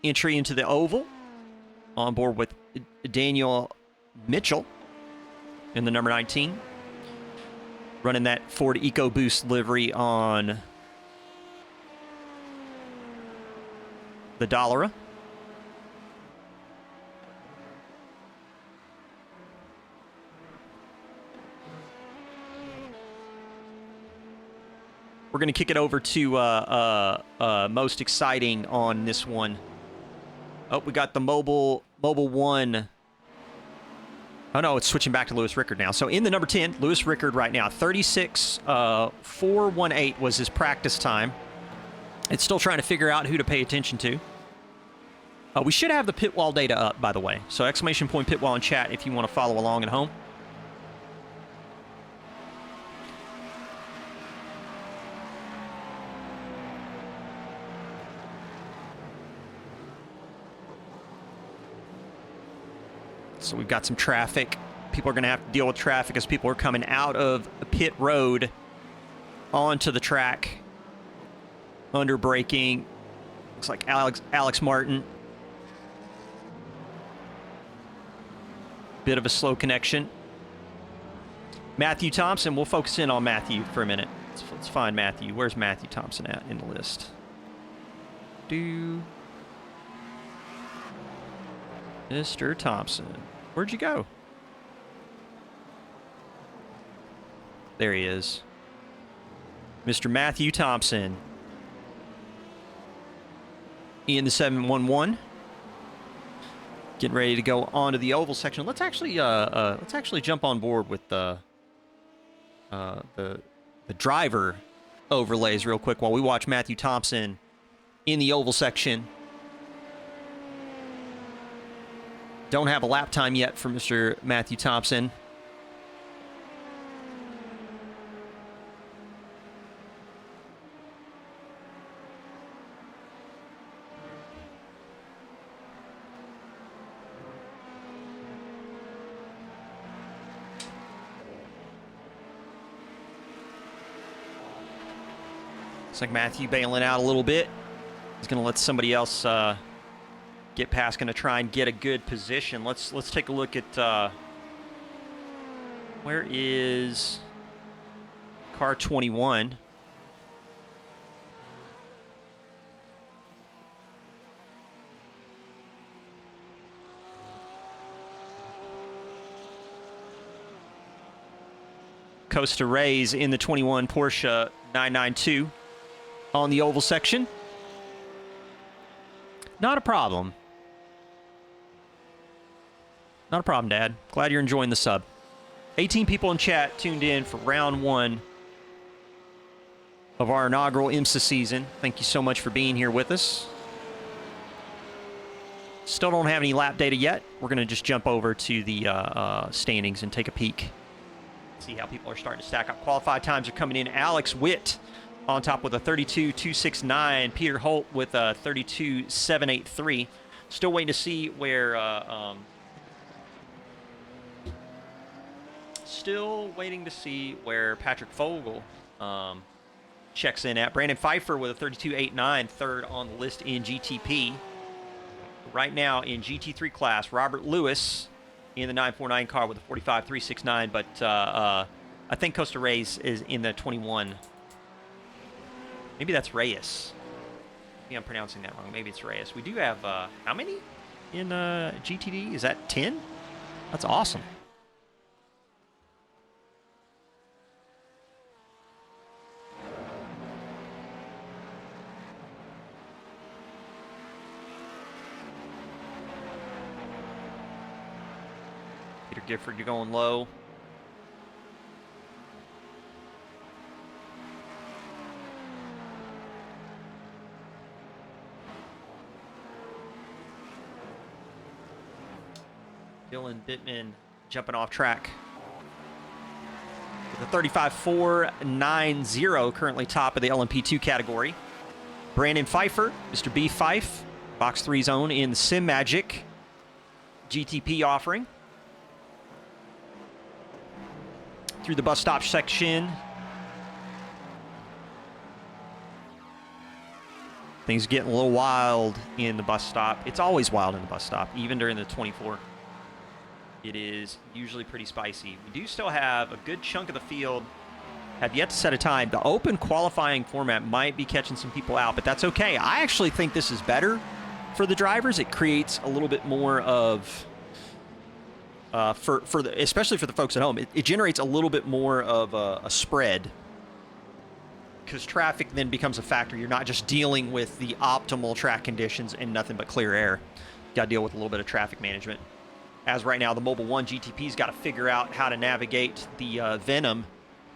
entry into the oval, on board with Daniel Mitchell in the number 19, running that Ford EcoBoost livery on the Dallara. We're going to kick it over to most exciting on this one. Oh, we got the Mobile 1. Oh, no, it's switching back to Lewis Rickard now. So in the number 10, Lewis Rickard right now. 36.418 was his practice time. It's still trying to figure out who to pay attention to. We should have the pit wall data up, by the way. So exclamation point pit wall in chat if you want to follow along at home. So we've got some traffic. People are going to have to deal with traffic as people are coming out of pit road onto the track. Under braking. Looks like Alex Martin. Bit of a slow connection. Matthew Thompson. We'll focus in on Matthew for a minute. Let's find Matthew. Where's Matthew Thompson at in the list? Mr. Thompson. Where'd you go? There he is. Mr. Matthew Thompson. In the 711. Getting ready to go on to the oval section. Let's actually jump on board with the driver overlays real quick while we watch Matthew Thompson in the oval section. Don't have a lap time yet for Mr. Matthew Thompson. Looks like Matthew bailing out a little bit. He's going to let somebody else get past, going to try and get a good position. Let's take a look at where is car 21. Costa Rays in the 21 Porsche 992 on the oval section. Not a problem. Not a problem, Dad. Glad you're enjoying the sub. 18 people in chat tuned in for round 1 of our inaugural IMSA season. Thank you so much for being here with us. Still don't have any lap data yet. We're going to just jump over to the standings and take a peek. See how people are starting to stack up. Qualified times are coming in. Alex Witt on top with a 32.269. Peter Holt with a 32.783. Still waiting to see where... still waiting to see where Patrick Fogel checks in at. Brandon Pfeiffer with a 32.89, third on the list in GTP. Right now in GT3 class, Robert Lewis in the 949 car with a 45.369, but I think Costa Reyes is in the 21. Maybe that's Reyes. Maybe I'm pronouncing that wrong. Maybe it's Reyes. We do have, how many in GTD? Is that 10? That's awesome. Peter Gifford, you're going low. Dylan Bittman jumping off track with a 35.490, currently top of the LMP2 category. Brandon Pfeiffer, Mr. B Fife, Box 3's own in Sim Magic GTP offering. Through the bus stop section. Things getting a little wild in the bus stop. It's always wild in the bus stop, even during the 24. It is usually pretty spicy. We do still have a good chunk of the field have yet to set a time. The open qualifying format might be catching some people out, but that's okay. I actually think this is better for the drivers. It creates a little bit more of... especially for the folks at home, it generates a little bit more of a spread, because traffic then becomes a factor. You're not just dealing with the optimal track conditions and nothing but clear air. You got to deal with a little bit of traffic management. As right now, the Mobile 1 GTP's got to figure out how to navigate the Venom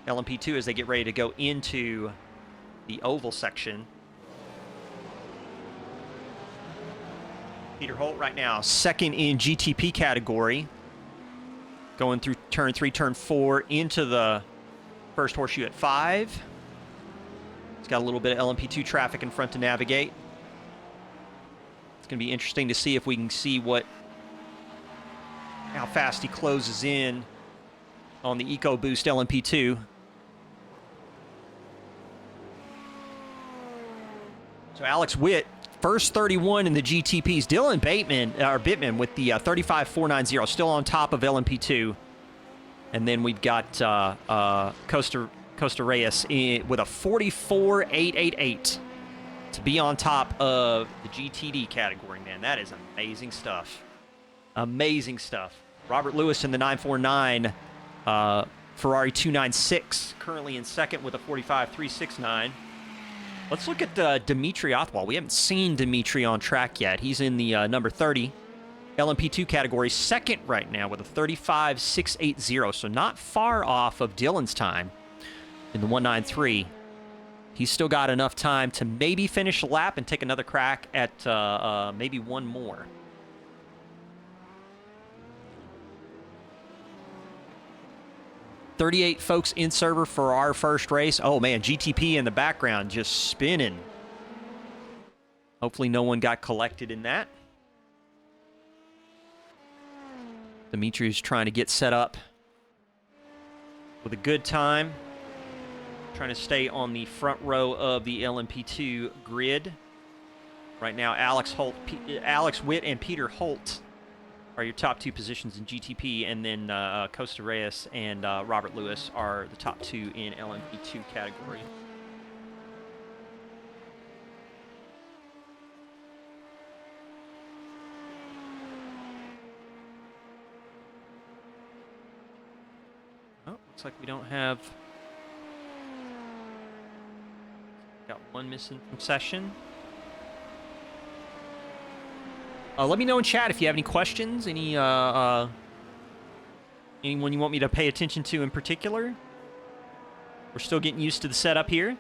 LMP2 as they get ready to go into the oval section. Peter Holt right now, second in GTP category. Going through turn 3, turn 4, into the first horseshoe at 5. He's got a little bit of LMP2 traffic in front to navigate. It's going to be interesting to see if we can see how fast he closes in on the EcoBoost LMP2. So Alex Witt, first 31 in the GTPs. Dylan Bittman with the 35.490, still on top of LMP2. And then we've got Costa Reyes with a 44.888 to be on top of the GTD category, man. That is amazing stuff. Amazing stuff. Robert Lewis in the 949, Ferrari 296, currently in second with a 45.369. Let's look at Dimitri Othwal. We haven't seen Dimitri on track yet. He's in the number 30 LMP2 category, second right now with a 35.680, so not far off of Dylan's time in the 193. He's still got enough time to maybe finish a lap and take another crack at maybe one more. $38 folks in server for our first race. Oh man, GTP in the background just spinning. Hopefully no one got collected in that. Dimitri's trying to get set up with a good time. Trying to stay on the front row of the LMP2 grid. Right now, Alex Witt and Peter Holt are your top two positions in GTP, and then Costa Reyes and Robert Lewis are the top two in LMP2 category. Oh, looks like we don't have... Got one missing from session. Let me know in chat if you have any questions, anyone you want me to pay attention to in particular. We're still getting used to the setup here.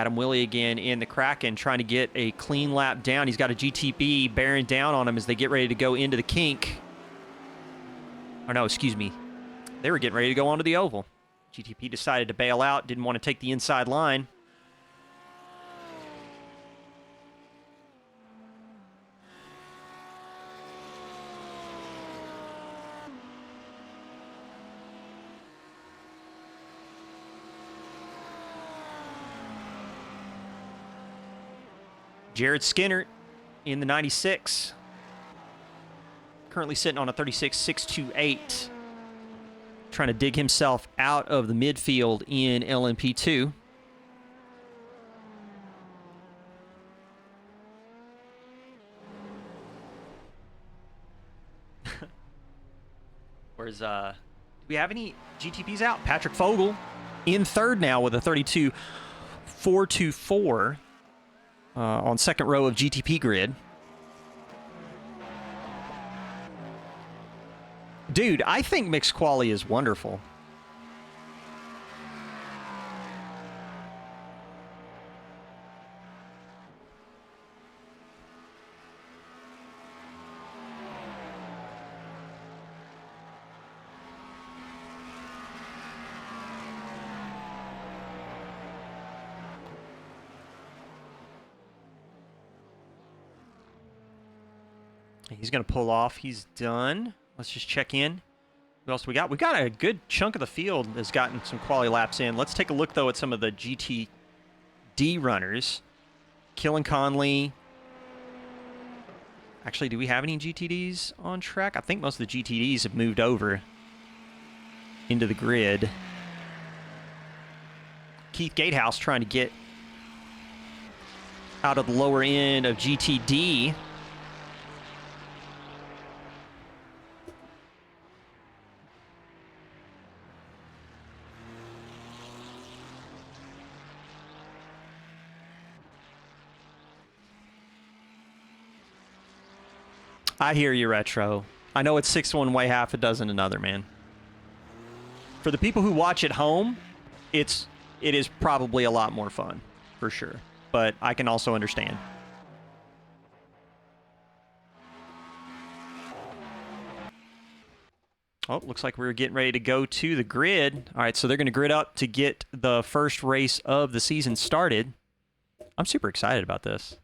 Adam Willey again in the Kraken, trying to get a clean lap down. He's got a GTB bearing down on him as they get ready to go into the kink. Or no, excuse me. They were getting ready to go onto the oval. GTP decided to bail out, didn't want to take the inside line. Jared Skinner in the 96. Currently sitting on a 36.628. Trying to dig himself out of the midfield in LMP2. Where's, do we have any GTPs out? Patrick Fogel in third now with a 32.424 on second row of GTP grid. Dude, I think mixed quali is wonderful. He's going to pull off. He's done. Let's just check in. What else we got? We got a good chunk of the field has gotten some quality laps in. Let's take a look, though, at some of the GTD runners. Killen Conley. Actually, do we have any GTDs on track? I think most of the GTDs have moved over into the grid. Keith Gatehouse trying to get out of the lower end of GTD. I hear you, Retro. I know it's 6 one way, half a dozen another, man. For the people who watch at home, it is probably a lot more fun, for sure. But I can also understand. Oh, looks like we're getting ready to go to the grid. All right, so they're going to grid up to get the first race of the season started. I'm super excited about this.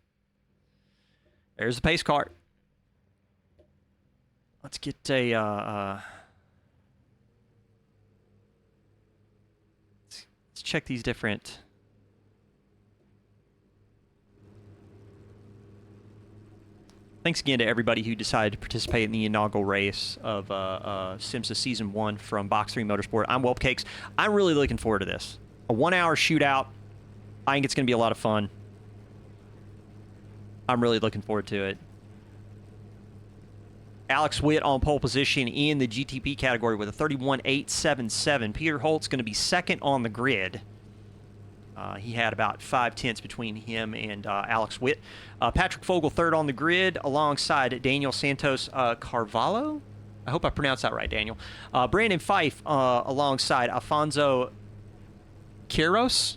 There's the pace car. Let's get a, let's check these different. Thanks again to everybody who decided to participate in the inaugural race of SIMSA Season 1 from Box3 Motorsport. I'm Whelpcakes. I'm really looking forward to this. A 1-hour shootout. I think it's going to be a lot of fun. I'm really looking forward to it. Alex Witt on pole position in the GTP category with a 31.877. Peter Holt's going to be second on the grid. He had about 5/10 between him and Alex Witt. Patrick Fogel third on the grid alongside Daniel Santos Carvalho. I hope I pronounced that right, Daniel. Brandon Fife alongside Alfonso Quiros.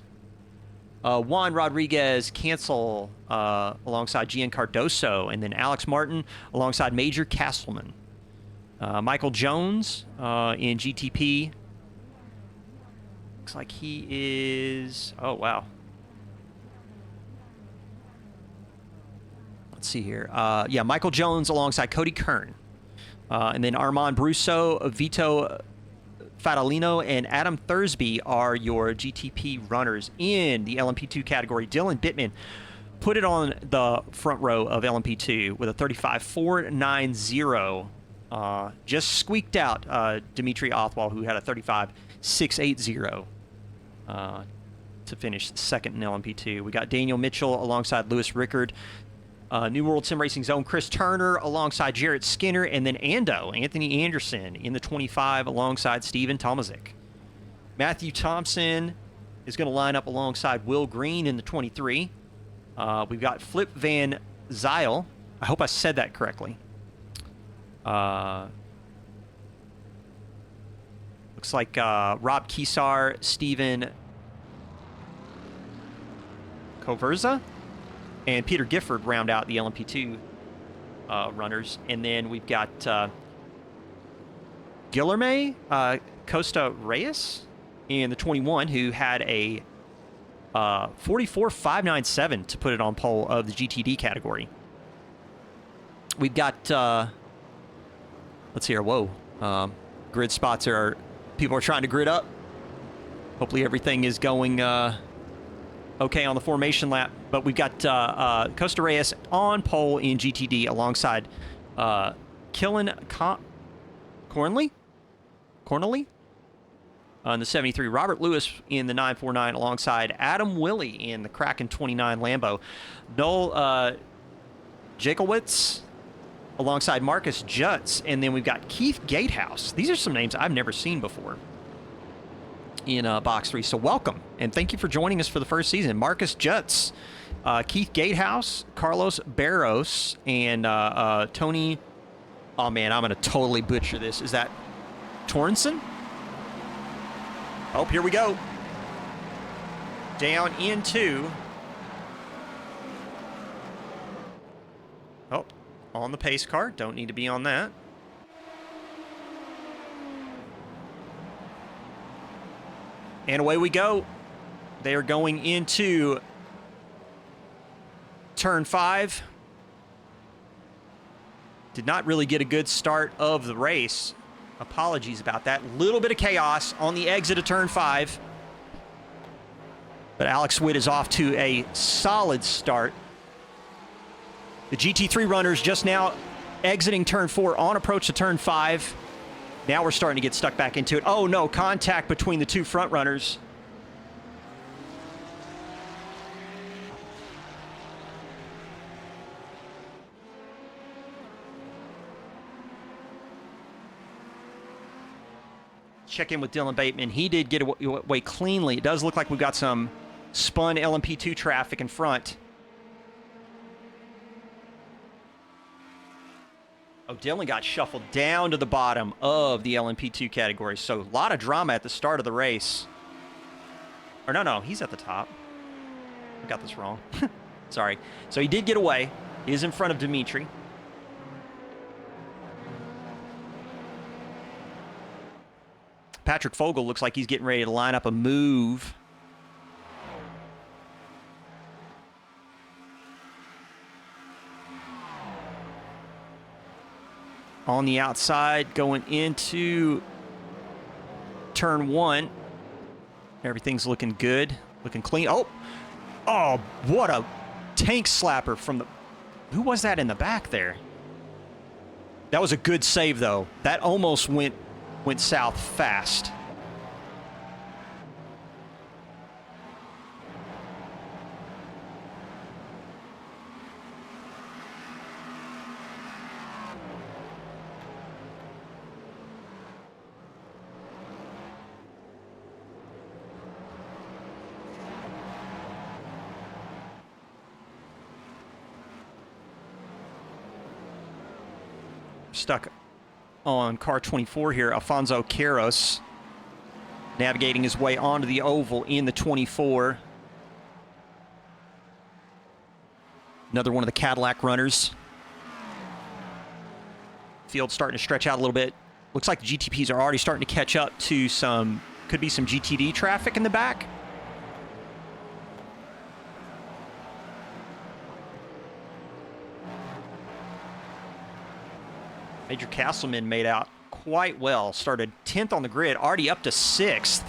Juan Rodriguez Cancel alongside Gian Cardoso, and then Alex Martin alongside Major Castleman. Michael Jones in GTP. Looks like he is... Oh, wow. Let's see here. Yeah, Michael Jones alongside Cody Kern. And then Armand Brusso, Vito Fadalino, and Adam Thursby are your GTP runners in the LMP2 category. Dylan Bittman put it on the front row of LMP2 with a 35.490. Just squeaked out Dimitri Othwal, who had a 35.680 to finish second in LMP2. We got Daniel Mitchell alongside Lewis Rickard. New World Sim Racing Zone, Chris Turner alongside Jarrett Skinner, and then Anthony Anderson in the 25 alongside Steven Tomazik. Matthew Thompson is going to line up alongside Will Green in the 23. We've got Flip Van Zyl. I hope I said that correctly. Looks like Looks like Rob Kesar, Steven Coverza and Peter Gifford round out the LMP2 runners. And then we've got Guilherme Costa Reyes in the 21, who had a 44.597 to put it on pole of the GTD category. We've got, let's see here, whoa. Grid spots are, people are trying to grid up. Hopefully everything is going okay on the formation lap. But we've got Costa Reyes on pole in GTD alongside Killen Cornley in the 73. Robert Lewis in the 949 alongside Adam Willey in the Kraken 29 Lambo. Noel Jakowitz alongside Marcus Jutz. And then we've got Keith Gatehouse. These are some names I've never seen before in Box 3. So welcome, and thank you for joining us for the first season. Marcus Jutz, Keith Gatehouse, Carlos Barros, and Tony, oh man, I'm going to totally butcher this. Is that Torrenson? Oh, here we go. Down into, oh, on the pace car. Don't need to be on that. And away we go. They are going into turn 5. Did not really get a good start of the race. Apologies about that. Little bit of chaos on the exit of turn 5. But Alex Witt is off to a solid start. The GT3 runners just now exiting turn 4 on approach to turn 5. Now we're starting to get stuck back into it. Oh no, contact between the two front runners. Check in with Dylan Bateman. He did get away cleanly. It does look like we've got some spun LMP2 traffic in front. Oh, Dylan got shuffled down to the bottom of the LMP2 category. So a lot of drama at the start of the race. Or no, he's at the top. I got this wrong. Sorry. So he did get away. He is in front of Dimitri. Patrick Fogel looks like he's getting ready to line up a move. On the outside, going into turn 1. Everything's looking good, looking clean. Oh, what a tank slapper from the... Who was that in the back there? That was a good save, though. That almost went south fast. Stuck on car 24 here, Alfonso Queiroz navigating his way onto the oval in the 24. Another one of the Cadillac runners. Field starting to stretch out a little bit. Looks like the GTPs are already starting to catch up to some, could be some GTD traffic in the back. Major Castleman made out quite well. Started 10th on the grid, already up to 6th.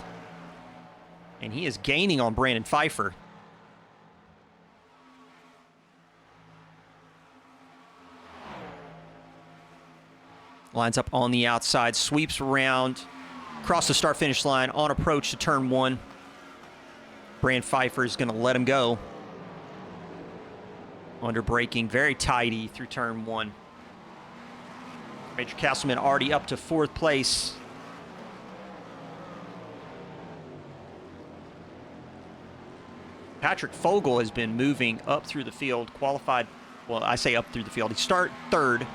And he is gaining on Brandon Pfeiffer. Lines up on the outside, sweeps around, across the start-finish line on approach to turn 1. Brandon Pfeiffer is going to let him go. Under braking, very tidy through turn 1. Major Castleman already up to 4th place. Patrick Fogel has been moving up through the field, qualified, well, I say up through the field. He started 3rd.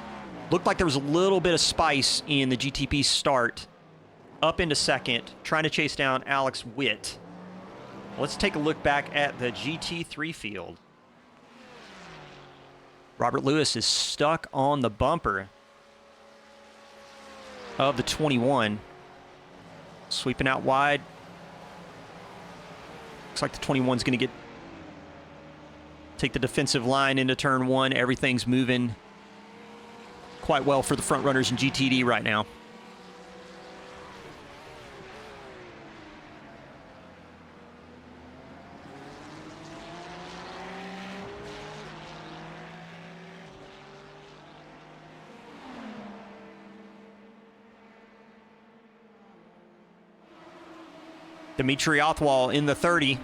Looked like there was a little bit of spice in the GTP start. Up into 2nd, trying to chase down Alex Witt. Let's take a look back at the GT3 field. Robert Lewis is stuck on the bumper of the 21. Sweeping out wide. Looks like the 21's going to take the defensive line into turn one. Everything's moving quite well for the front runners in GTD right now. Dimitri Othwal in the 30.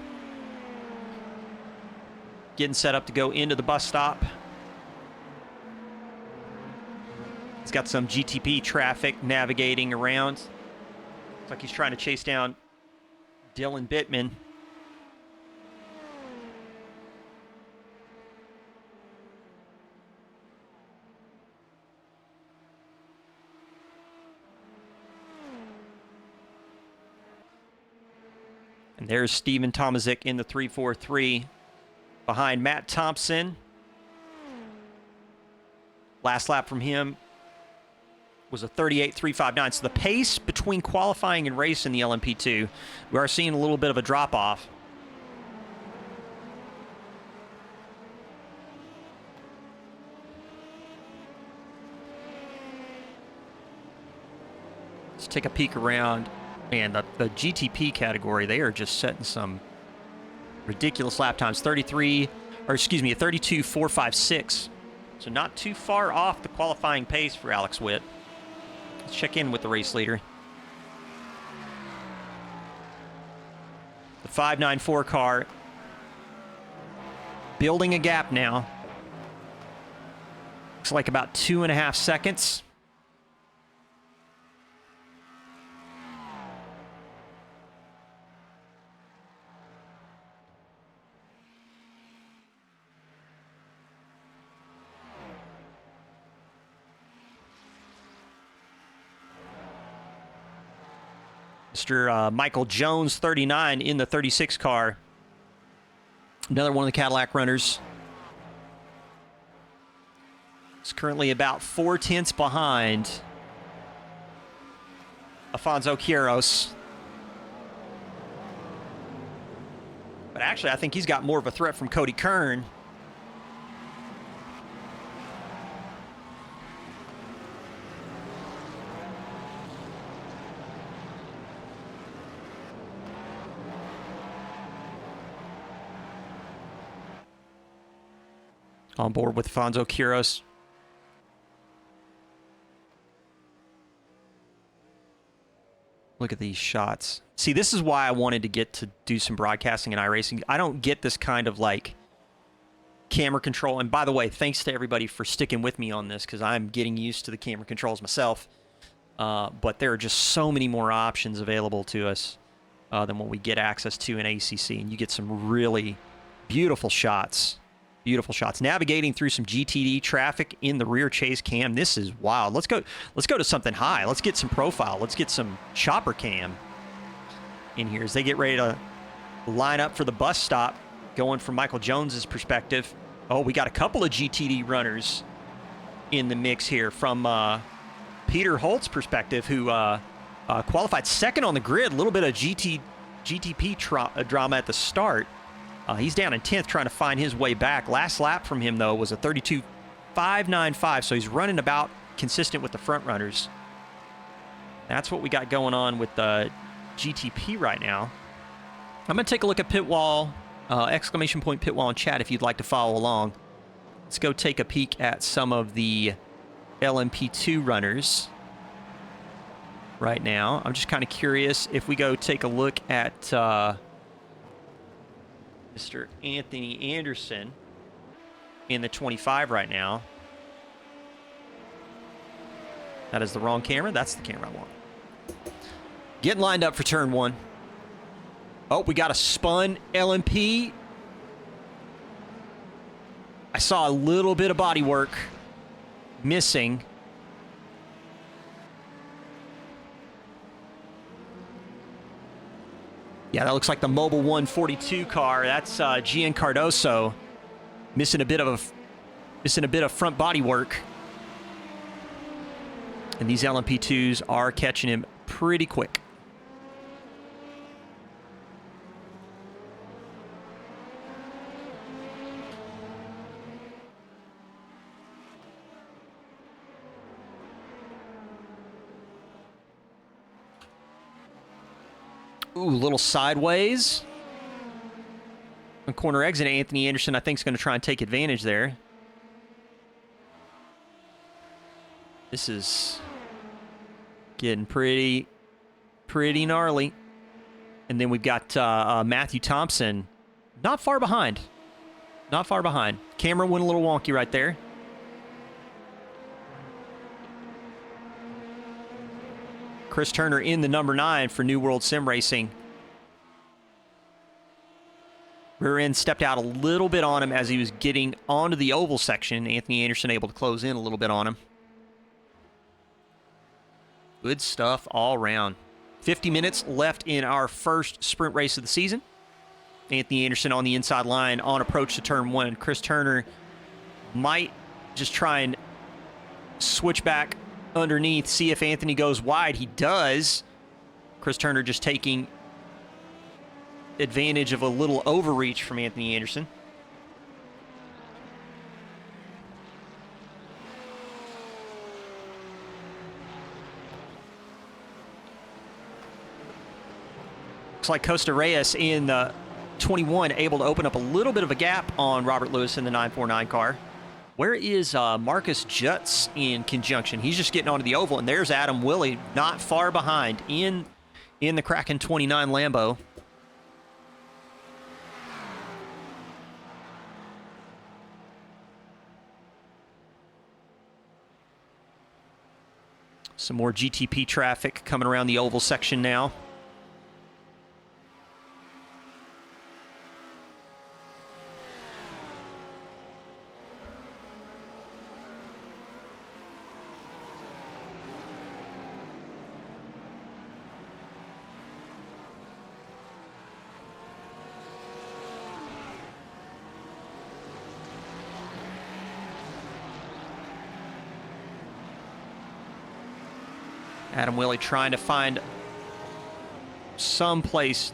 Getting set up to go into the bus stop. He's got some GTP traffic navigating around. Looks like he's trying to chase down Dylan Bittman. And there's Steven Tomazik in the 343 behind Matt Thompson. Last lap from him was a 38.359. So the pace between qualifying and race in the LMP2, we are seeing a little bit of a drop-off. Let's take a peek around. Man, the GTP category, they are just setting some ridiculous lap times. 32.456. So not too far off the qualifying pace for Alex Witt. Let's check in with the race leader. The 594 car building a gap now. Looks like about 2.5 seconds. Mr. Michael Jones, 39, in the 36 car. Another one of the Cadillac runners. He's currently about 4 tenths behind Afonso Quiros. But actually, I think he's got more of a threat from Cody Kern. On board with Afonso Quiros. Look at these shots. See, this is why I wanted to get to do some broadcasting and iRacing. I don't get this kind of like camera control. And by the way, thanks to everybody for sticking with me on this because I'm getting used to the camera controls myself. But there are just so many more options available to us than what we get access to in ACC. And you get some really beautiful shots. Beautiful shots. Navigating through some GTD traffic in the rear chase cam. This is wild. Let's go to something high. Let's get some profile. Let's get some chopper cam in here as they get ready to line up for the bus stop. Going from Michael Jones's perspective. Oh, we got a couple of GTD runners in the mix here from Peter Holt's perspective, who qualified second on the grid. A little bit of GTP drama at the start. He's down in 10th trying to find his way back. Last lap from him, though, was a 32.595, so he's running about consistent with the front runners. That's what we got going on with the GTP right now. I'm going to take a look at pit wall, exclamation point pit wall in chat if you'd like to follow along. Let's go take a peek at some of the LMP2 runners right now. I'm just kind of curious if we go take a look at Mr. Anthony Anderson in the 25 right now. That is the wrong camera. That's the camera I want. Getting lined up for turn one. Oh, we got a spun LMP. I saw a little bit of body work missing. Yeah, that looks like the Mobile 142 car. That's Gian Cardoso missing a bit of front body work. And these LMP2s are catching him pretty quick. Ooh, a little sideways. On corner exit, Anthony Anderson, I think, is going to try and take advantage there. This is getting pretty gnarly. And then we've got Matthew Thompson not far behind. Not far behind. Camera went a little wonky right there. Chris Turner in the number 9 for New World Sim Racing. Rear end stepped out a little bit on him as he was getting onto the oval section. Anthony Anderson able to close in a little bit on him. Good stuff all around. 50 minutes left in our first sprint race of the season. Anthony Anderson on the inside line on approach to turn 1. Chris Turner might just try and switch back underneath, see if Anthony goes wide. He does. Chris Turner just taking advantage of a little overreach from Anthony Anderson. Looks like Costa Reyes in the 21 able to open up a little bit of a gap on Robert Lewis in the 949 car. Where is Marcus Jutz in conjunction? He's just getting onto the oval, and there's Adam Willey not far behind in the Kraken 29 Lambo. Some more GTP traffic coming around the oval section now. Adam Willey trying to find some place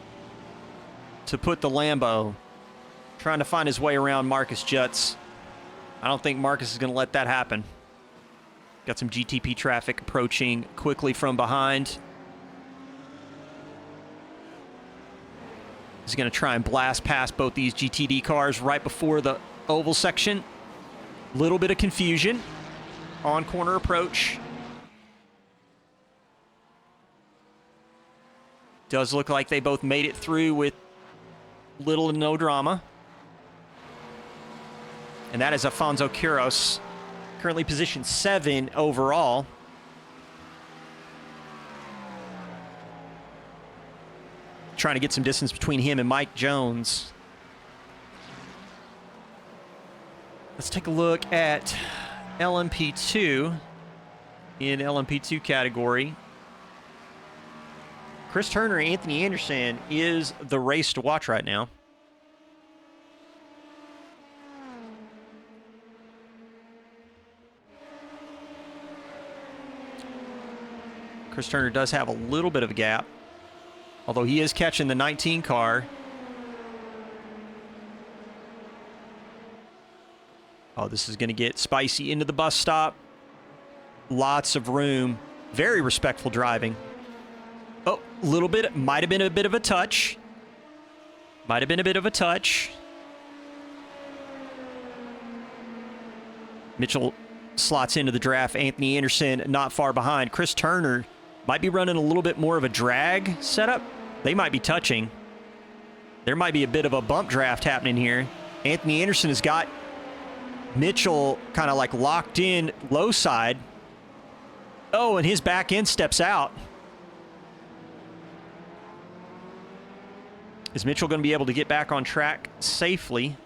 to put the Lambo. Trying to find his way around Marcus Jutz. I don't think Marcus is going to let that happen. Got some GTP traffic approaching quickly from behind. He's going to try and blast past both these GTD cars right before the oval section. Little bit of confusion on corner approach. Does look like they both made it through with little to no drama. And that is Afonso Quiros, currently positioned 7 overall. Trying to get some distance between him and Mike Jones. Let's take a look at LMP2 in LMP2 category. Chris Turner, Anthony Anderson is the race to watch right now. Chris Turner does have a little bit of a gap, although he is catching the 19 car. Oh, this is going to get spicy into the bus stop. Lots of room. Very respectful driving. Oh, a little bit. Might have been a bit of a touch. Might have been a bit of a touch. Mitchell slots into the draft. Anthony Anderson not far behind. Chris Turner might be running a little bit more of a drag setup. They might be touching. There might be a bit of a bump draft happening here. Anthony Anderson has got Mitchell kind of like locked in low side. Oh, and his back end steps out. Is Mitchell going to be able to get back on track safely?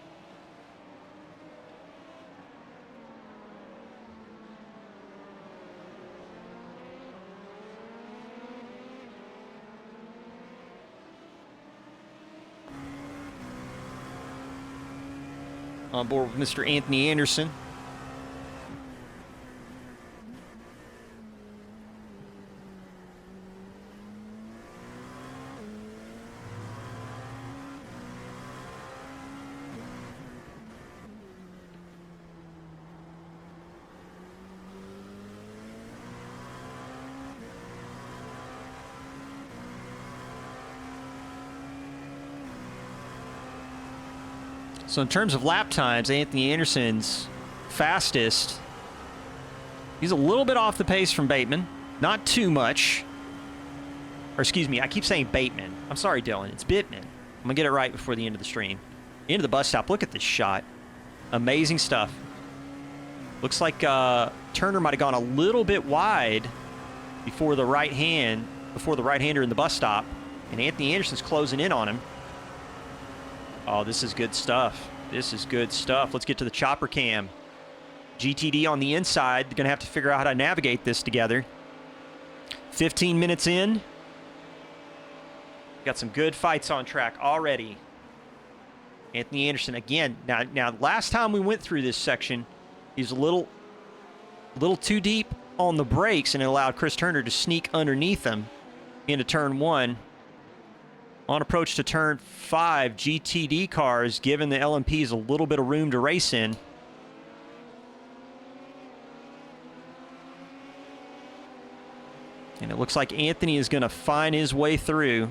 On board with Mr. Anthony Anderson. So in terms of lap times, Anthony Anderson's fastest. He's a little bit off the pace from Bateman. Not too much. Or excuse me, I keep saying Bateman. I'm sorry, Dylan. It's Bittman. I'm going to get it right before the end of the stream. Into the bus stop. Look at this shot. Amazing stuff. Looks like Turner might have gone a little bit wide before the right-hander in the bus stop. And Anthony Anderson's closing in on him. Oh, this is good stuff. This is good stuff. Let's get to the chopper cam. GTD on the inside. They're going to have to figure out how to navigate this together. 15 minutes in. Got some good fights on track already. Anthony Anderson again. Now, last time we went through this section, he was a little too deep on the brakes, and it allowed Chris Turner to sneak underneath him into turn 1. On approach to turn 5, GTD cars giving the LMPs a little bit of room to race in. And it looks like Anthony is going to find his way through.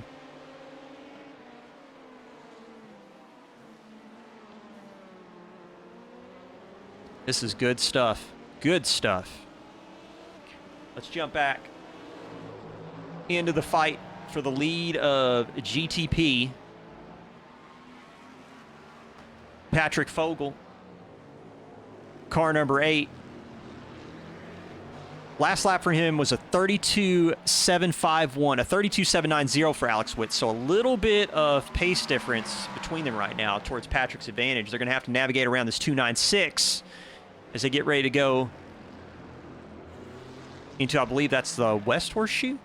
This is good stuff. Good stuff. Let's jump back into the fight for the lead of GTP. Patrick Fogel, car number 8. Last lap for him was a 32.751, a 32.790 for Alex Witt. So a little bit of pace difference between them right now towards Patrick's advantage. They're going to have to navigate around this 296 as they get ready to go into, I believe that's the West Horseshoe.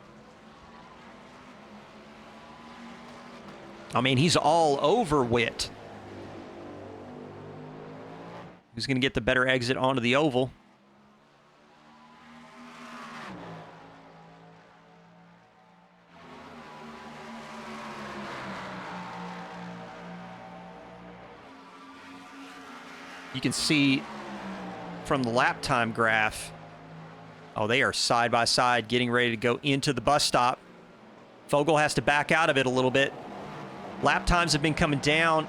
I mean, he's all over Witt. Who's going to get the better exit onto the oval? You can see from the lap time graph, oh, they are side by side getting ready to go into the bus stop. Fogel has to back out of it a little bit. Lap times have been coming down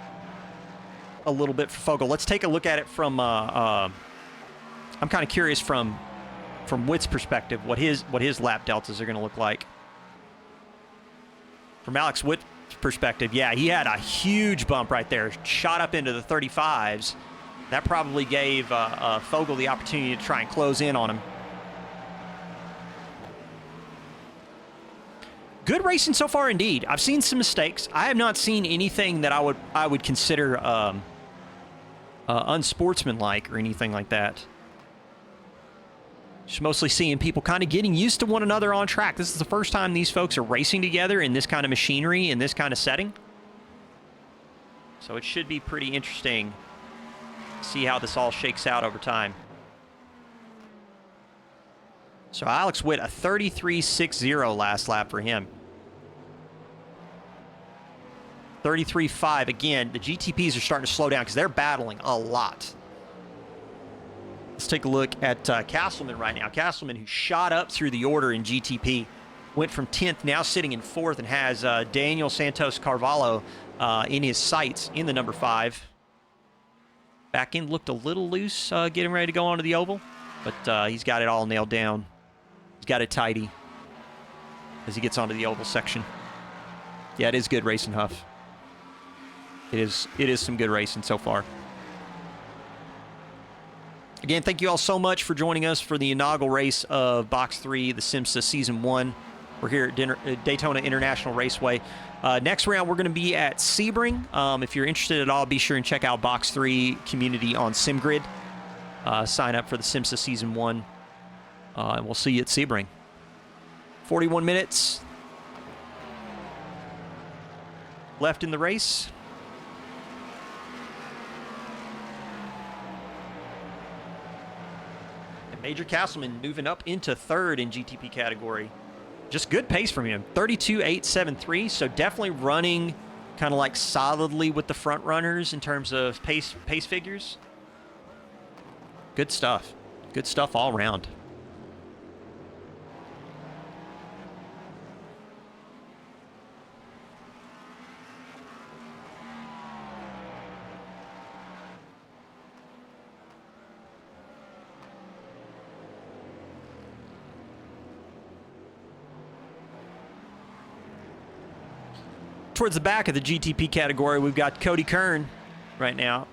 a little bit for Fogel. Let's take a look at it from, I'm kind of curious from Witt's perspective, what his lap deltas are going to look like. From Alex Witt's perspective, yeah, he had a huge bump right there, shot up into the 35s. That probably gave Fogel the opportunity to try and close in on him. Good racing so far, indeed. I've seen some mistakes. I have not seen anything that I would consider unsportsmanlike or anything like that. Just mostly seeing people kind of getting used to one another on track. This is the first time these folks are racing together in this kind of machinery, in this kind of setting. So it should be pretty interesting to see how this all shakes out over time. So Alex Witt, a 33.60 last lap for him. 33.5. Again, the GTPs are starting to slow down because they're battling a lot. Let's take a look at Castleman right now. Castleman, who shot up through the order in GTP, went from 10th, now sitting in 4th, and has Daniel Santos Carvalho in his sights in the number 5. Back end looked a little loose, getting ready to go onto the oval, but he's got it all nailed down. He's got it tidy as he gets onto the oval section. Yeah, it is good racing, Huff. It is some good racing so far. Again, thank you all so much for joining us for the inaugural race of Box 3, the SIMSA Season 1. We're here at Daytona International Raceway. Next round, we're going to be at Sebring. If you're interested at all, be sure and check out Box 3 community on SimGrid. Sign up for the SIMSA Season 1. And we'll see you at Sebring. 41 minutes left in the race. Major Castleman moving up into third in GTP category. Just good pace from him. 32.873, so definitely running kind of like solidly with the front runners in terms of pace figures. Good stuff. Good stuff all around. Towards the back of the GTP category, we've got Cody Kern right now.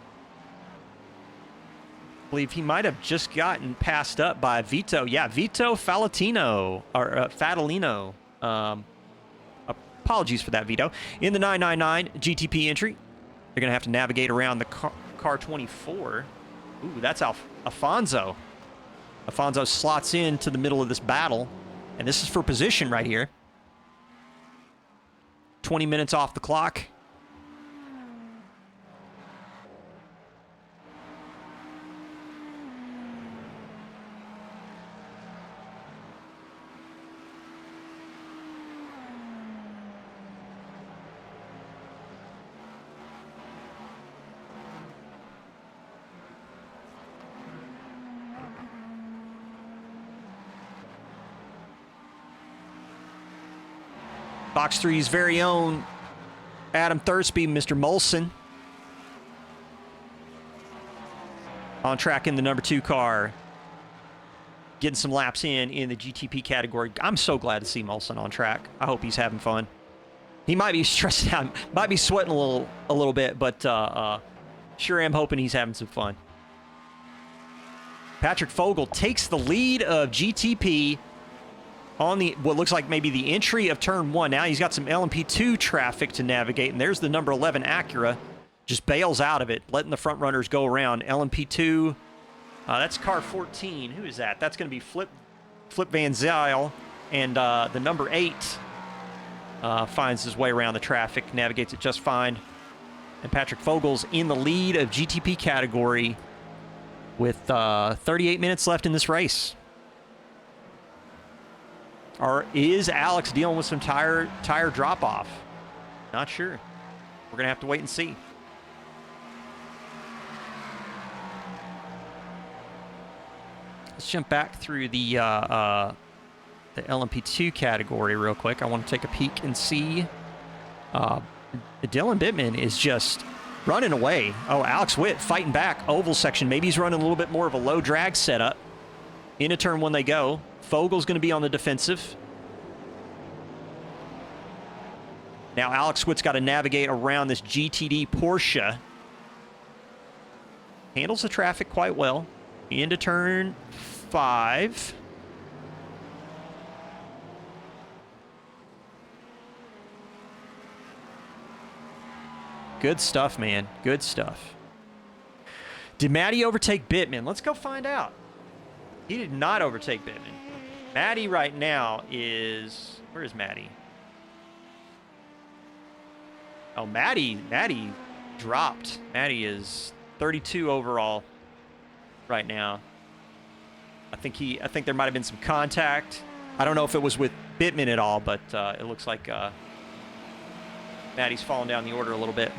I believe he might have just gotten passed up by Vito. Yeah, Vito Falatino, or Fatalino. Apologies for that, Vito. In the 999 GTP entry, they're going to have to navigate around the car 24. Ooh, that's Alfonso. Alfonso slots into the middle of this battle, and this is for position right here. 20 minutes off the clock. Box 3's very own Adam Thursby, Mr. Molson, on track in the number 2 car, getting some laps in the GTP category. I'm so glad to see Molson on track. I hope he's having fun. He might be stressed out, might be sweating a little bit, but sure am hoping he's having some fun. Patrick Fogel takes the lead of GTP on the what looks like maybe the entry of turn 1. Now he's got some LMP2 traffic to navigate, and there's the number 11 Acura. Just bails out of it, letting the front runners go around. LMP2, that's car 14. Who is that? That's going to be Flip Van Zyl, and the number 8 finds his way around the traffic, navigates it just fine. And Patrick Fogel's in the lead of GTP category with 38 minutes left in this race. Or is Alex dealing with some tire drop-off? Not sure. We're going to have to wait and see. Let's jump back through the LMP2 category real quick. I want to take a peek and see. Dylan Bittman is just running away. Oh, Alex Witt fighting back. Oval section. Maybe he's running a little bit more of a low drag setup. Into turn 1 they go. Fogel's going to be on the defensive. Now Alex Witt's got to navigate around this GTD Porsche. Handles the traffic quite well. Into turn 5. Good stuff, man. Good stuff. Did Maddie overtake Bittman? Let's go find out. He did not overtake Bittman. Maddie right now is... Where is Maddie? Oh, Maddie dropped. Maddie is 32 overall right now. I think there might have been some contact. I don't know if it was with Bittman at all, but it looks like Maddie's fallen down the order a little bit.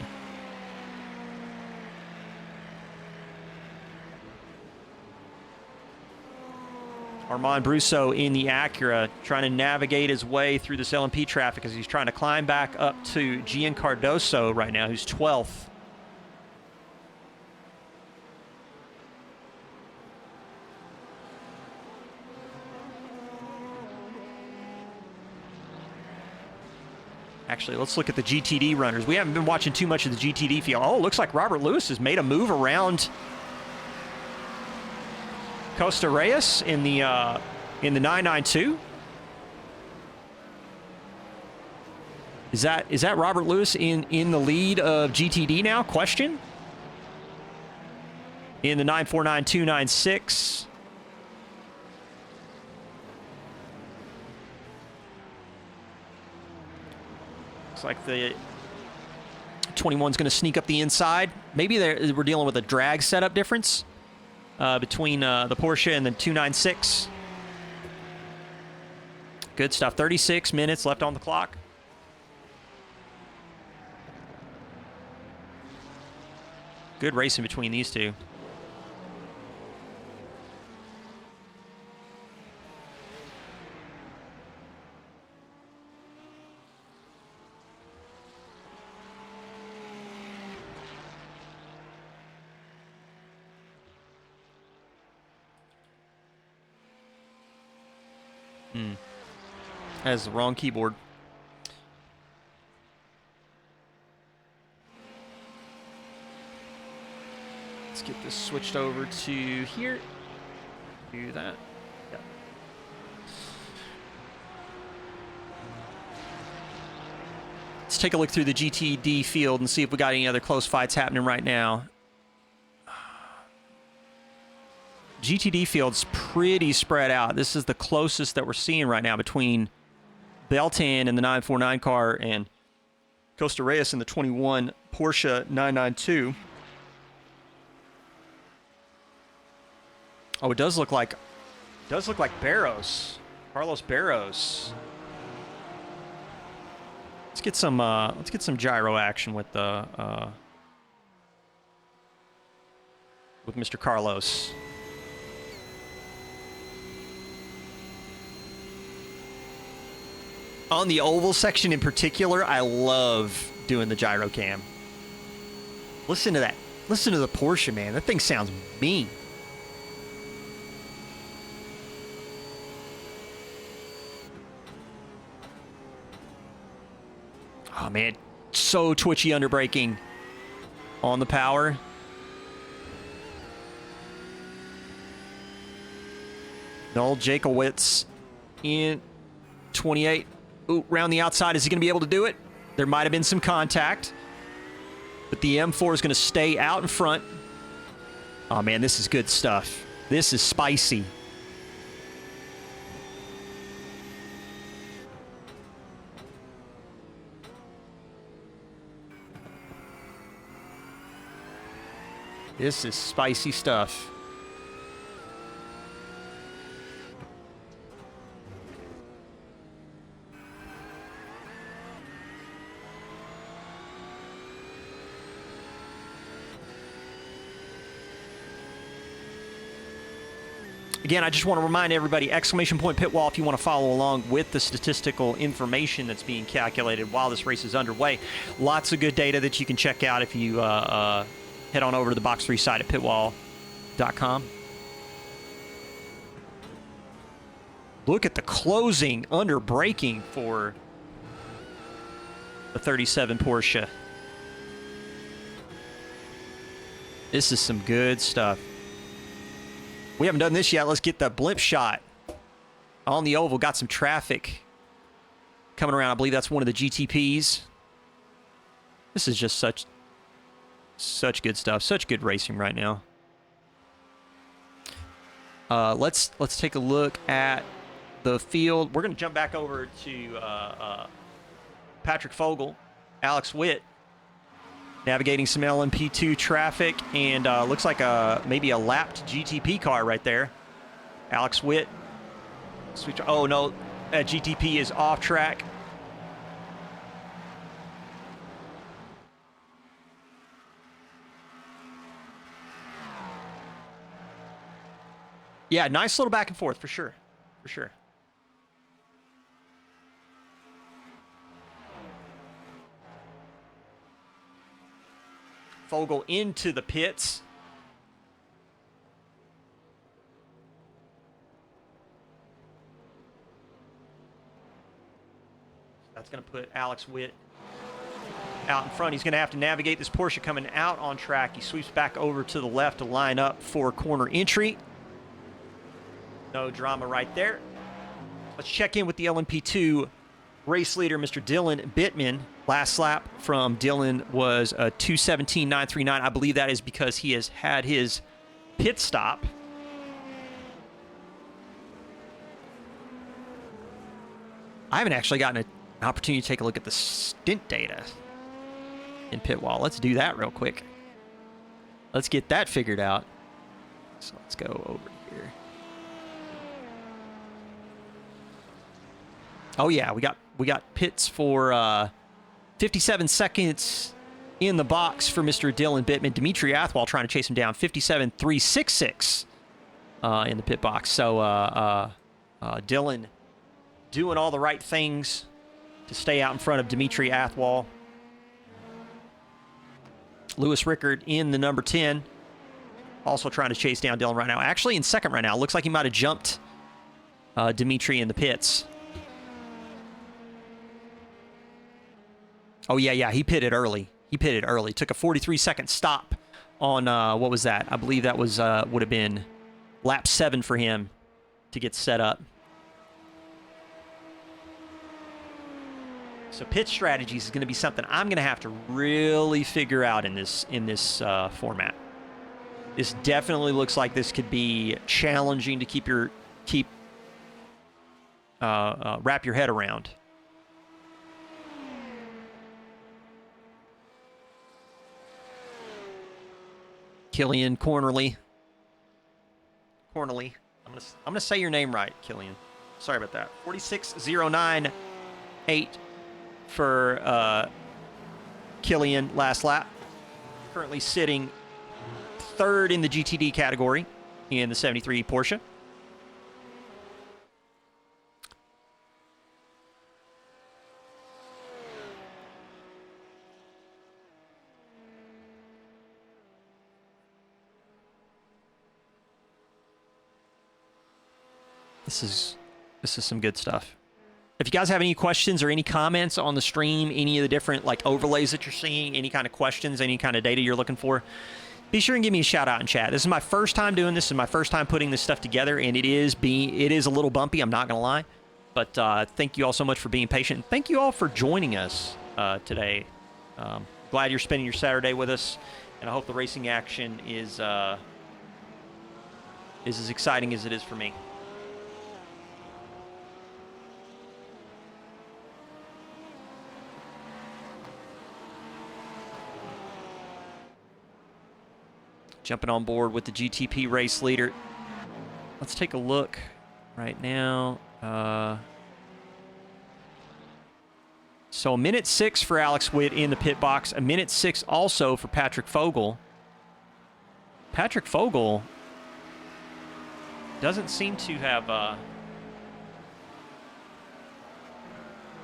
Armand Brousseau in the Acura trying to navigate his way through this LMP traffic as he's trying to climb back up to Gian Cardoso right now, who's 12th. Actually, let's look at the GTD runners. We haven't been watching too much of the GTD field. Oh, it looks like Robert Lewis has made a move around Costa Reyes in the 992. Is that Robert Lewis in the lead of GTD now? Question. In the 949-296. Looks like the 21's going to sneak up the inside. Maybe we're dealing with a drag setup difference. between the Porsche and the 296. Good stuff. 36 minutes left on the clock. Good racing between these two. That is the wrong keyboard. Let's get this switched over to here. Do that. Yeah. Let's take a look through the GTD field and see if we got any other close fights happening right now. GTD field's pretty spread out. This is the closest that we're seeing right now between Belton and the 949 car and Costa Reyes in the 21 Porsche 992. Oh, it does look like Barros, Carlos Barros. Let's get some gyro action with the with Mr. Carlos. On the oval section in particular, I love doing the gyro cam. Listen to that. Listen to the Porsche, man. That thing sounds mean. Oh, man. So twitchy under braking on the power. Noel Jakowitz in 28. Ooh, round the outside. Is he going to be able to do it? There might have been some contact. But the M4 is going to stay out in front. Oh, man, this is good stuff. This is spicy. This is spicy stuff. Again, I just want to remind everybody, exclamation point pit wall if you want to follow along with the statistical information that's being calculated while this race is underway. Lots of good data that you can check out if you head on over to the Box3 site at pitwall.com. Look at the closing under braking for the 37 Porsche. This is some good stuff. We haven't done this yet. Let's get the blimp shot on the oval. Got some traffic coming around. I believe that's one of the GTPs. This is just such good stuff. Such good racing right now. Let's take a look at the field. We're going to jump back over to Patrick Fogel, Alex Witt, navigating some LMP2 traffic, and looks like maybe a lapped GTP car right there. Alex Witt. Oh, no, that GTP is off track. Yeah, nice little back and forth for sure. For sure. Fogel into the pits. That's going to put Alex Witt out in front. He's going to have to navigate this Porsche coming out on track. He sweeps back over to the left to line up for corner entry. No drama right there. Let's check in with the LMP2 race leader, Mr. Dylan Bittman. Last lap from Dylan was a 2:17.939. I believe that is because he has had his pit stop. I haven't actually gotten an opportunity to take a look at the stint data in pit wall. Let's do that real quick. Let's get that figured out. So let's go over here. Oh yeah, we got pits for 57 seconds in the box for Mr. Dylan Bittman. Dimitri Athwal trying to chase him down. 57.366 in the pit box. So Dylan doing all the right things to stay out in front of Dimitri Athwal. Lewis Rickard in the number 10. Also trying to chase down Dylan right now. Actually in second right now. Looks like he might have jumped Dimitri in the pits. Oh, yeah. He pitted early. Took a 43-second stop on, what was that? I believe that was would have been lap 7 for him to get set up. So pit strategies is going to be something I'm going to have to really figure out in this format. This definitely looks like this could be challenging to wrap your head around. Killian Cornerly. I'm gonna say your name right, Killian. Sorry about that. 46.098 for Killian last lap. Currently sitting third in the GTD category in the 73 Porsche. This is some good stuff. If you guys have any questions or any comments on the stream, any of the different like overlays that you're seeing, any kind of questions, any kind of data you're looking for, be sure and give me a shout out in chat. This is my first time doing this and my first time putting this stuff together, and it is a little bumpy, I'm not gonna lie. But thank you all so much for being patient. And thank you all for joining us today. Glad you're spending your Saturday with us, and I hope the racing action is as exciting as it is for me. Jumping on board with the GTP race leader. Let's take a look right now. So a minute 6 for Alex Witt in the pit box. A minute 6 also for Patrick Fogel. Patrick Fogel doesn't seem to have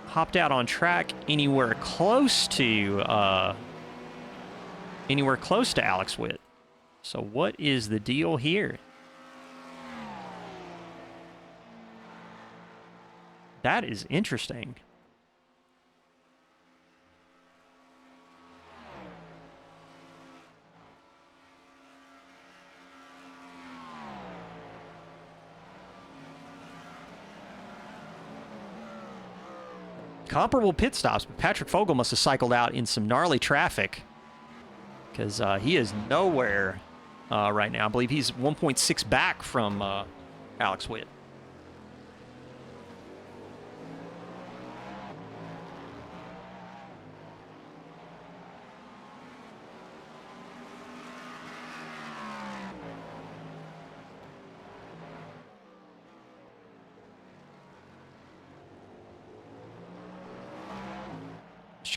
hopped out on track anywhere close to Alex Witt. So what is the deal here? That is interesting. Comparable pit stops, but Patrick Fogel must have cycled out in some gnarly traffic because he is nowhere right now. I believe he's 1.6 back from Alex Witt.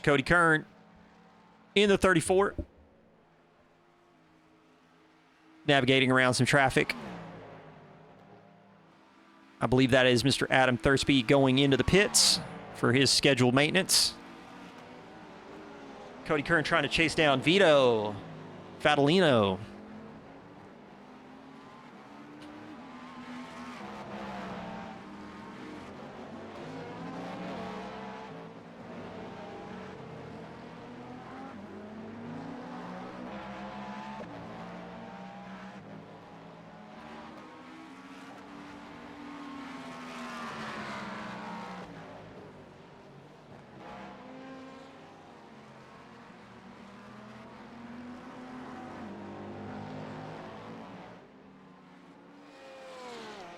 Cody Kern in the 34. Navigating around some traffic. I believe that is Mr. Adam Thursby going into the pits for his scheduled maintenance. Cody Kern trying to chase down Vito Fadolino.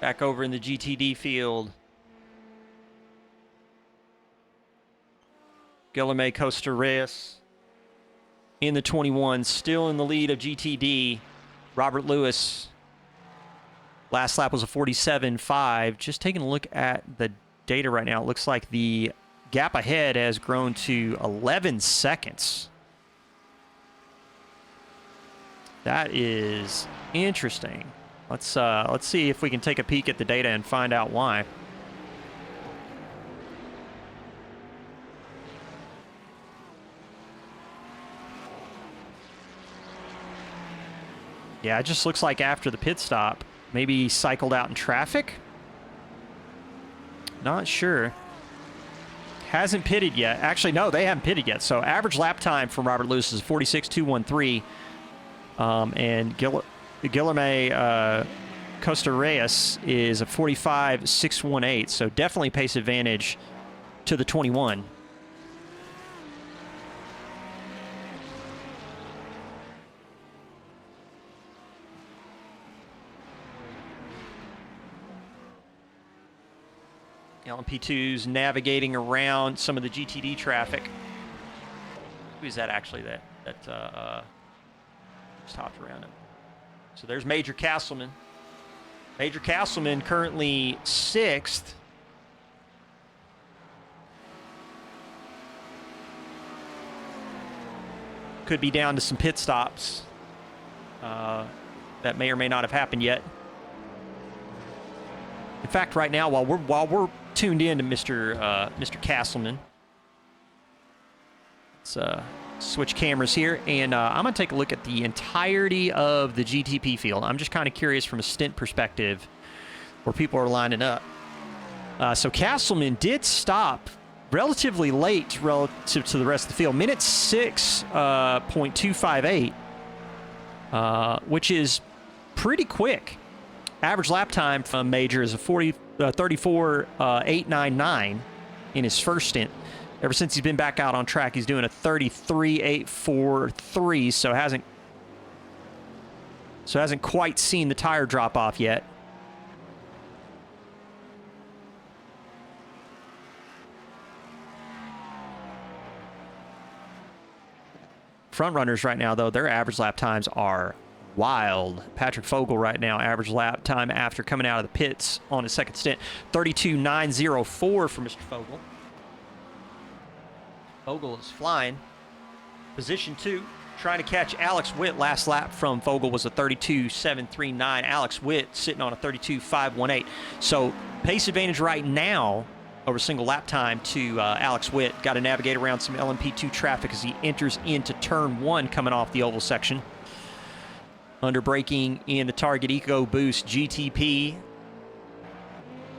Back over in the GTD field. Guilherme Costa Reyes in the 21, still in the lead of GTD. Robert Lewis Last lap was a 47.5. Just taking a look at the data right now, it looks like the gap ahead has grown to 11 seconds. That is interesting. Let's see if we can take a peek at the data and find out why. Yeah, it just looks like after the pit stop, maybe he cycled out in traffic. Not sure. Hasn't pitted yet. Actually, no, they haven't pitted yet. So average lap time from Robert Lewis is 46.213. And Guilherme Costa Reyes is a 45.618. So definitely pace advantage to the 21. LMP2's navigating around some of the GTD traffic. Who is that actually that just hopped around him? So there's Major Castleman. Major Castleman currently 6th. Could be down to some pit stops. That may or may not have happened yet. In fact, right now, while we're tuned in to Mr. Castleman, let's switch cameras here, and I'm going to take a look at the entirety of the GTP field. I'm just kind of curious from a stint perspective where people are lining up. So Castleman did stop relatively late relative to the rest of the field. Minute 6.258, which is pretty quick. Average lap time from Major is a 34.899 in his first stint. Ever since he's been back out on track, he's doing a 33.843, so hasn't quite seen the tire drop off yet. Front runners right now, though, their average lap times are wild. Patrick Fogel right now, average lap time after coming out of the pits on his second stint, 32.904 for Mr. Fogel. Fogel is flying. Position 2, trying to catch Alex Witt. Last lap from Fogel was a 32.739. Alex Witt sitting on a 32.518. So pace advantage right now over single lap time to Alex Witt. Got to navigate around some LMP2 traffic as he enters into turn 1 coming off the oval section. Under braking in the Target Eco Boost GTP.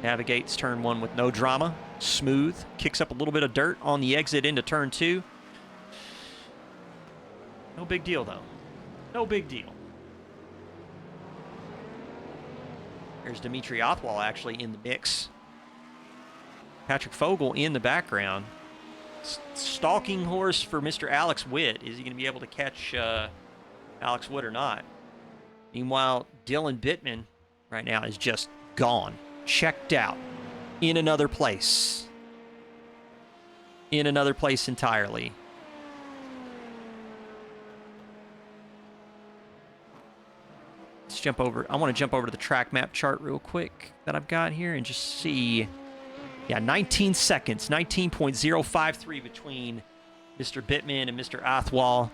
Navigates turn 1 with no drama. Smooth. Kicks up a little bit of dirt on the exit into turn 2. No big deal, though. No big deal. There's Dimitri Othwal actually in the mix. Patrick Fogel in the background. Stalking horse for Mr. Alex Witt. Is he going to be able to catch Alex Witt or not? Meanwhile, Dylan Bittman right now is just gone. Checked out. In another place. In another place entirely. Let's jump over. I want to jump over to the track map chart real quick that I've got here and just see. Yeah, 19 seconds. 19.053 between Mr. Bittman and Mr. Othwal.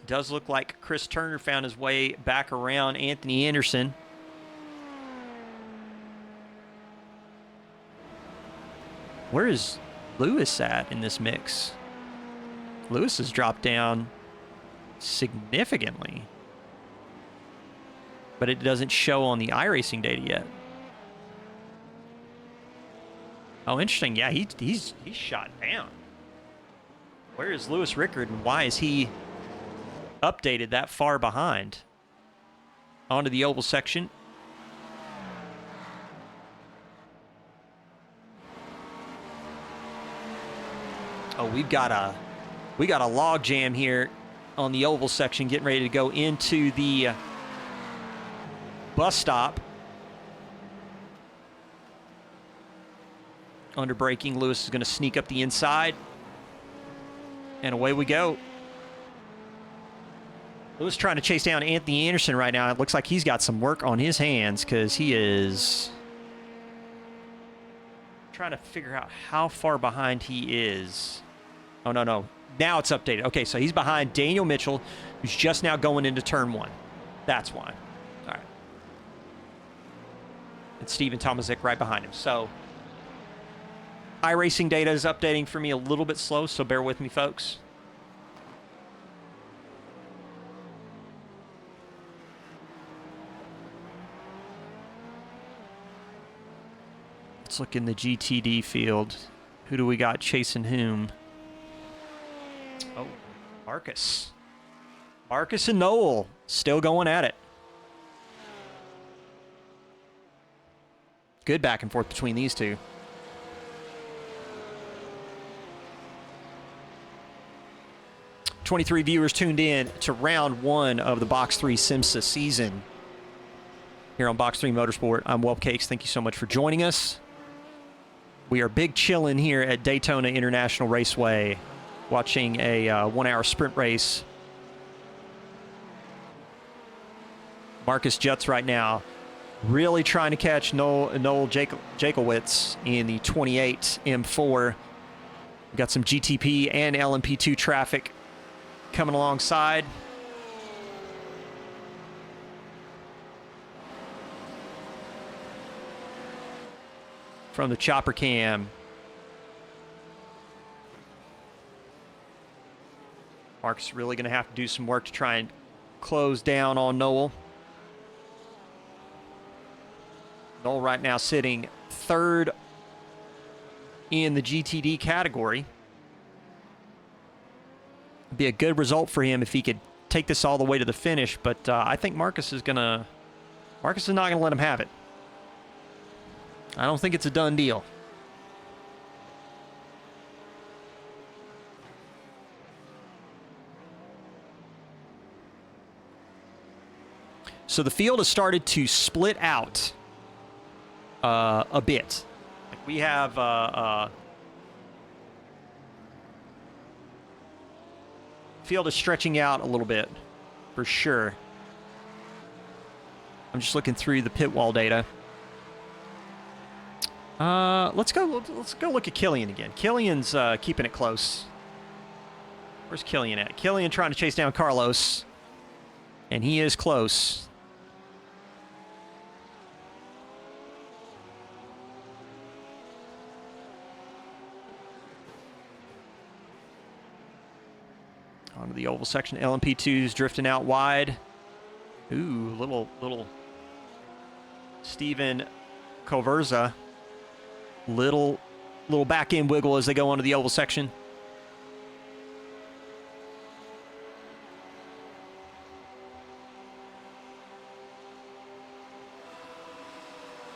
Does look like Chris Turner found his way back around Anthony Anderson. Where is Lewis at in this mix? Lewis has dropped down significantly, but it doesn't show on the iRacing data yet. Oh, interesting. Yeah, he's shot down. Where is Lewis Rickard, and why is he updated that far behind? Onto the oval section. Oh, we got a log jam here on the oval section, getting ready to go into the bus stop. Under braking, Lewis is going to sneak up the inside, and away we go. Lewis trying to chase down Anthony Anderson right now. It looks like he's got some work on his hands because he is trying to figure out how far behind he is. Oh, no, no. Now it's updated. Okay, so he's behind Daniel Mitchell, who's just now going into turn 1. That's why. All right. And Steven Tomazik right behind him. So iRacing data is updating for me a little bit slow, so bear with me, folks. Let's look in the GTD field. Who do we got chasing whom? Oh, Marcus. Marcus and Noel still going at it. Good back and forth between these two. "23 viewers tuned in to round 1 of the Box 3 SIMSA season here on Box 3 Motorsport. I'm Whelp Cakes. Thank you so much for joining us. We are big chillin' here at Daytona International Raceway, watching a 1-hour sprint race. Marcus Jutz right now really trying to catch Noel Jakowitz in the 28 M4. We've got some GTP and LMP2 traffic coming alongside. From the chopper cam. Mark's really going to have to do some work to try and close down on Noel. Noel right now sitting 3rd in the GTD category. Be a good result for him if he could take this all the way to the finish, but I think Marcus is not going to let him have it. I don't think it's a done deal. So the field has started to split out a bit. Like we have field is stretching out a little bit for sure. I'm just looking through the pit wall data. Let's go look at Killian again. Killian's keeping it close. Where's Killian at? Killian trying to chase down Carlos, and he is close. Onto the oval section. LMP2's drifting out wide. Ooh, little Steven Coverza. Little back end wiggle as they go onto the oval section.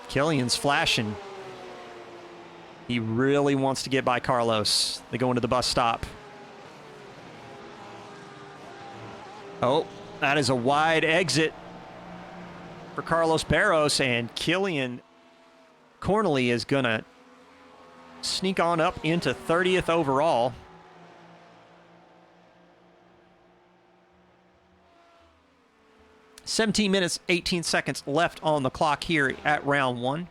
Killian's flashing. He really wants to get by Carlos. They go into the bus stop. Oh, that is a wide exit for Carlos Barros, and Killian Cornely is going to sneak on up into 30th overall. "17 minutes, 18 seconds left on the clock here at round 1.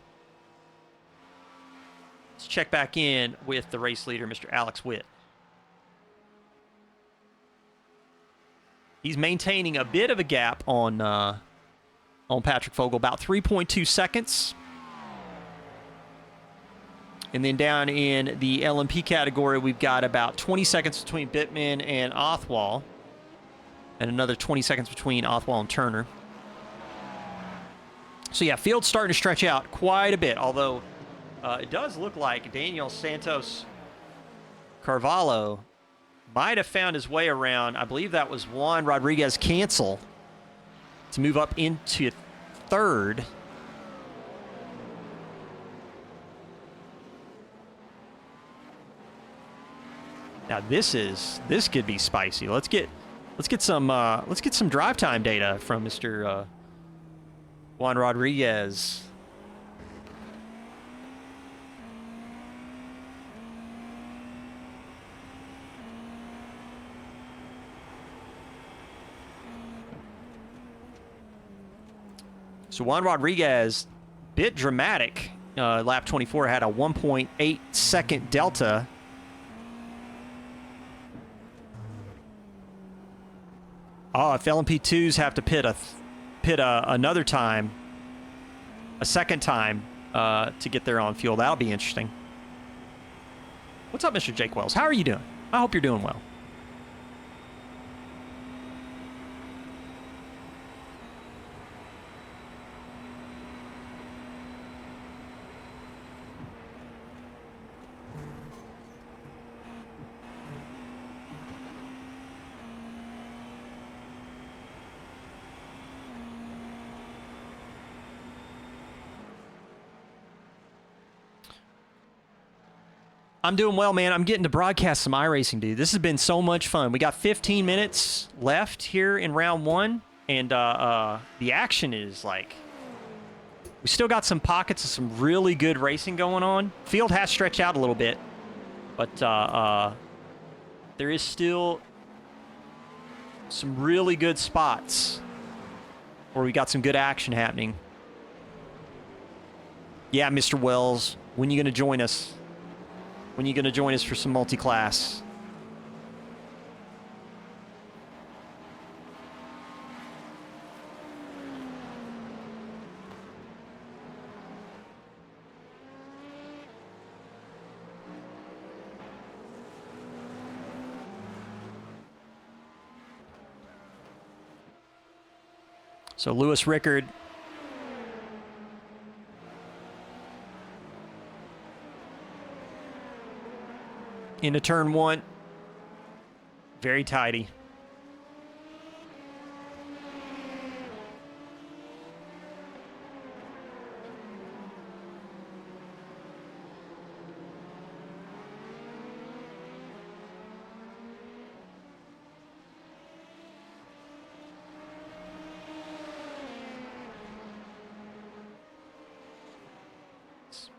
Let's check back in with the race leader, Mr. Alex Witt. He's maintaining a bit of a gap on Patrick Fogel, about 3.2 seconds. And then down in the LMP category, we've got about 20 seconds between Bittman and Othwal, and another 20 seconds between Othwal and Turner. So yeah, field's starting to stretch out quite a bit, although it does look like Daniel Santos Carvalho might have found his way around. I believe that was Juan Rodriguez Cancel to move up into 3rd. Now this could be spicy. Let's get some drive time data from Mr. Juan Rodriguez. So Juan Rodriguez, bit dramatic. Lap 24 had a 1.8 second delta. Oh, if LMP2s have to pit another time, a second time, to get their on fuel, that'll be interesting. What's up, Mr. Jake Wells? How are you doing? I hope you're doing well. I'm doing well, man. I'm getting to broadcast some iRacing, dude. This has been so much fun. We got 15 minutes left here in round one, and the action is like... We still got some pockets of some really good racing going on. Field has stretched out a little bit, but there is still some really good spots where we got some good action happening. Yeah, Mr. Wells, when you going to join us? When are you going to join us for some multi-class? So Lewis Rickard into turn one. Very tidy.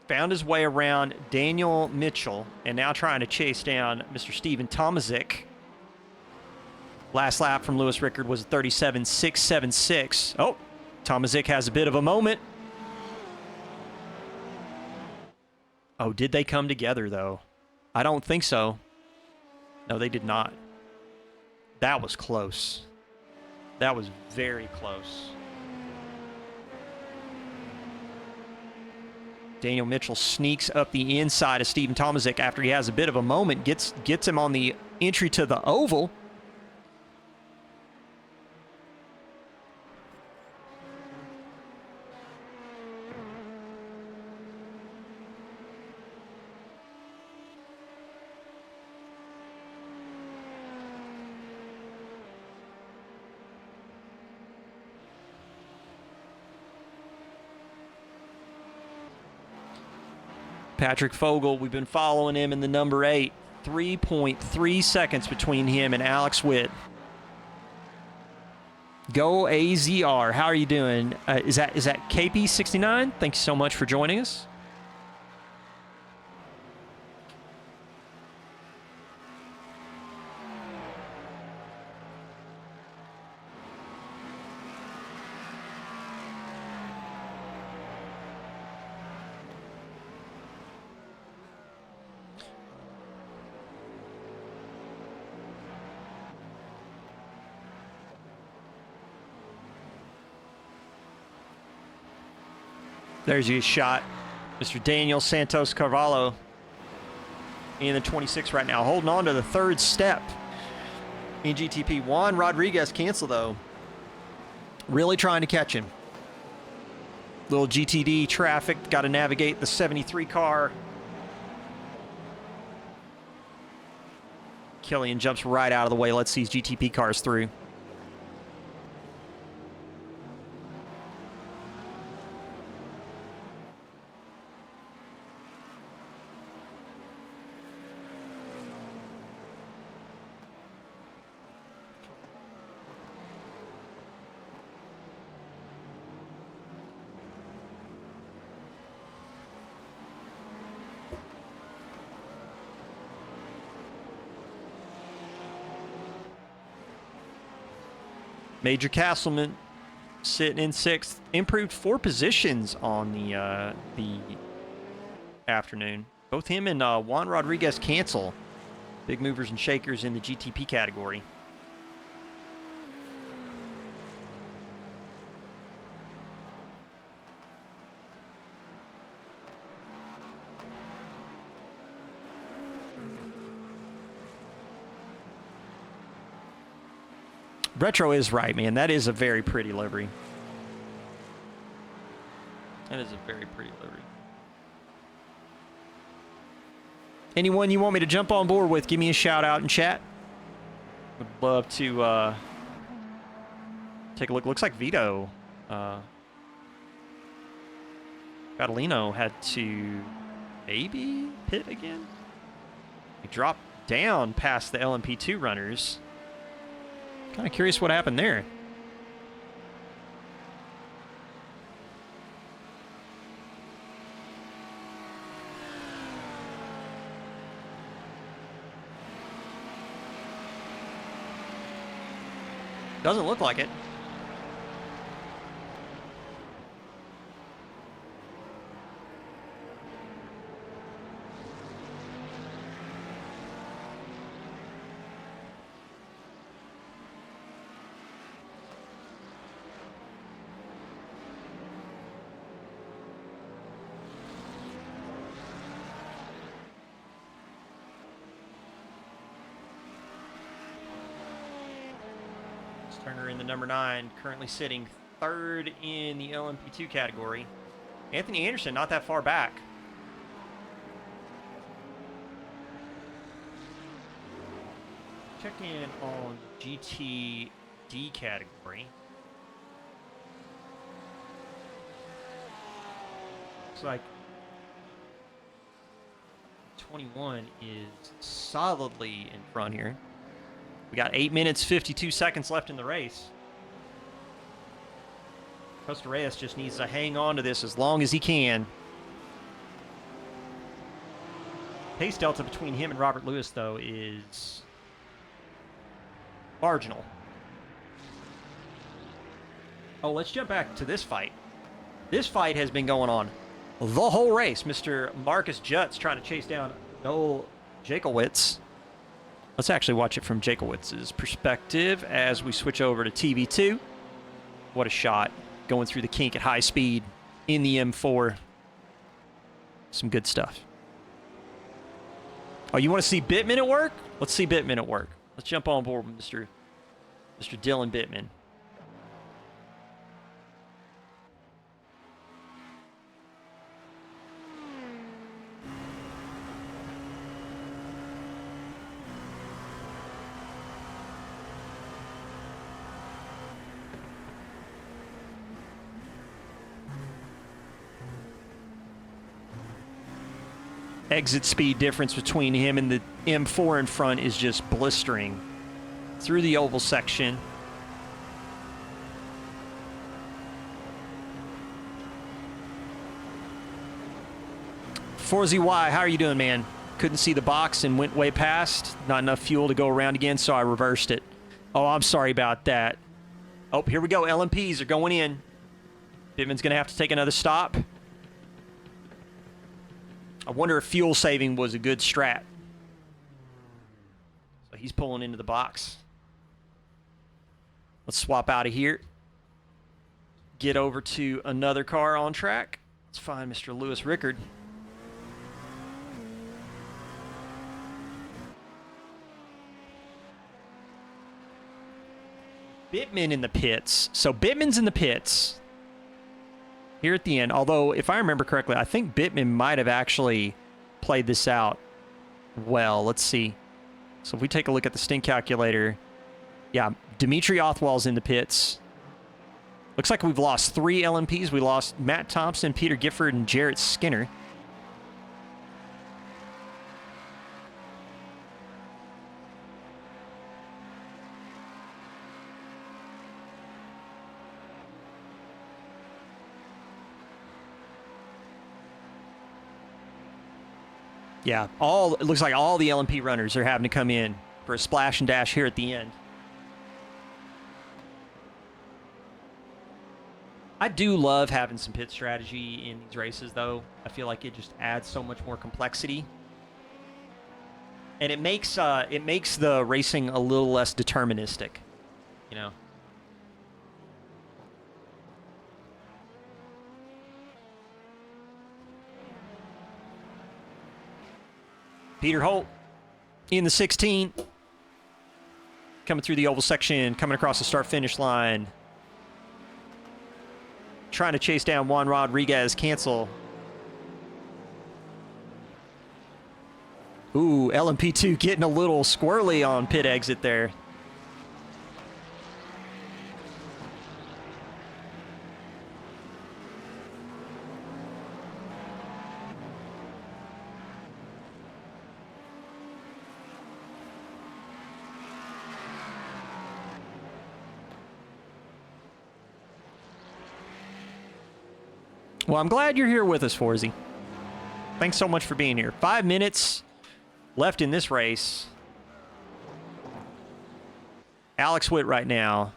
Found his way around Daniel Mitchell and now trying to chase down Mr. Steven Tomazik. Last lap from Lewis Rickard was 37.676. Oh, Tomazik has a bit of a moment. Oh, did they come together, though? I don't think so. No, they did not. That was close. That was very close. Daniel Mitchell sneaks up the inside of Steven Tomazik after he has a bit of a moment, gets him on the entry to the oval. Patrick Fogel, we've been following him in the number 8. 3.3 seconds between him and Alex Witt. Go AZR. How are you doing? Is that KP69? Thanks so much for joining us. There's your shot. Mr. Daniel Santos Carvalho in the 26 right now, holding on to the third step in GTP. Juan Rodriguez cancel, though. Really trying to catch him. Little GTD traffic. Got to navigate the 73 car. Killian jumps right out of the way. Let's see these GTP cars through. Major Castleman sitting in 6th. Improved 4 positions on the afternoon. Both him and Juan Rodriguez Cancel, big movers and shakers in the GTP category. Retro is right, man. That is a very pretty livery. That is a very pretty livery. Anyone you want me to jump on board with, give me a shout out in chat. Would love to take a look. Looks like Vito Catalino had to maybe pit again. He dropped down past the LMP2 runners. Kind of curious what happened there. Doesn't look like it. Turner in the number 9, currently sitting 3rd in the LMP2 category. Anthony Anderson not that far back. Check in on GTD category. Looks like 21 is solidly in front here. We got 8 minutes, 52 seconds left in the race. Costa Reyes just needs to hang on to this as long as he can. Pace delta between him and Robert Lewis, though, is marginal. Oh, let's jump back to this fight. This fight has been going on the whole race. Mr. Marcus Jutz trying to chase down Noel Jakowitz. Let's actually watch it from Jakowitz's perspective as we switch over to TV2. What a shot. Going through the kink at high speed in the M4. Some good stuff. Oh, you want to see Bittman at work? Let's see Bittman at work. Let's jump on board with Mr. Dylan Bittman. Exit speed difference between him and the M4 in front is just blistering through the oval section. Forzy Y, how are you doing, man? Couldn't see the box and went way past. Not enough fuel to go around again, so I reversed it. Oh, I'm sorry about that. Oh, here we go. LMPs are going in. Bittman's going to have to take another stop. I wonder if fuel saving was a good strat. So he's pulling into the box. Let's swap out of here. Get over to another car on track. Let's find Mr. Lewis Rickard. Bittman in the pits. So Bittman's in the pits here at the end. Although, if I remember correctly, I think Bittman might have actually played this out well. Let's see. So if we take a look at the stint calculator, yeah, Dimitri Othwall's in the pits. Looks like we've lost 3 LMPs. We lost Matt Thompson, Peter Gifford, and Jarrett Skinner. Yeah, it looks like all the LMP runners are having to come in for a splash and dash here at the end. I do love having some pit strategy in these races, though. I feel like it just adds so much more complexity, and it makes the racing a little less deterministic, you know. Peter Holt in the 16, coming through the oval section, coming across the start-finish line, trying to chase down Juan Rodriguez. Cancel. Ooh, LMP2 getting a little squirrely on pit exit there. Well, I'm glad you're here with us, Forzy. Thanks so much for being here. 5 minutes left in this race. Alex Witt right now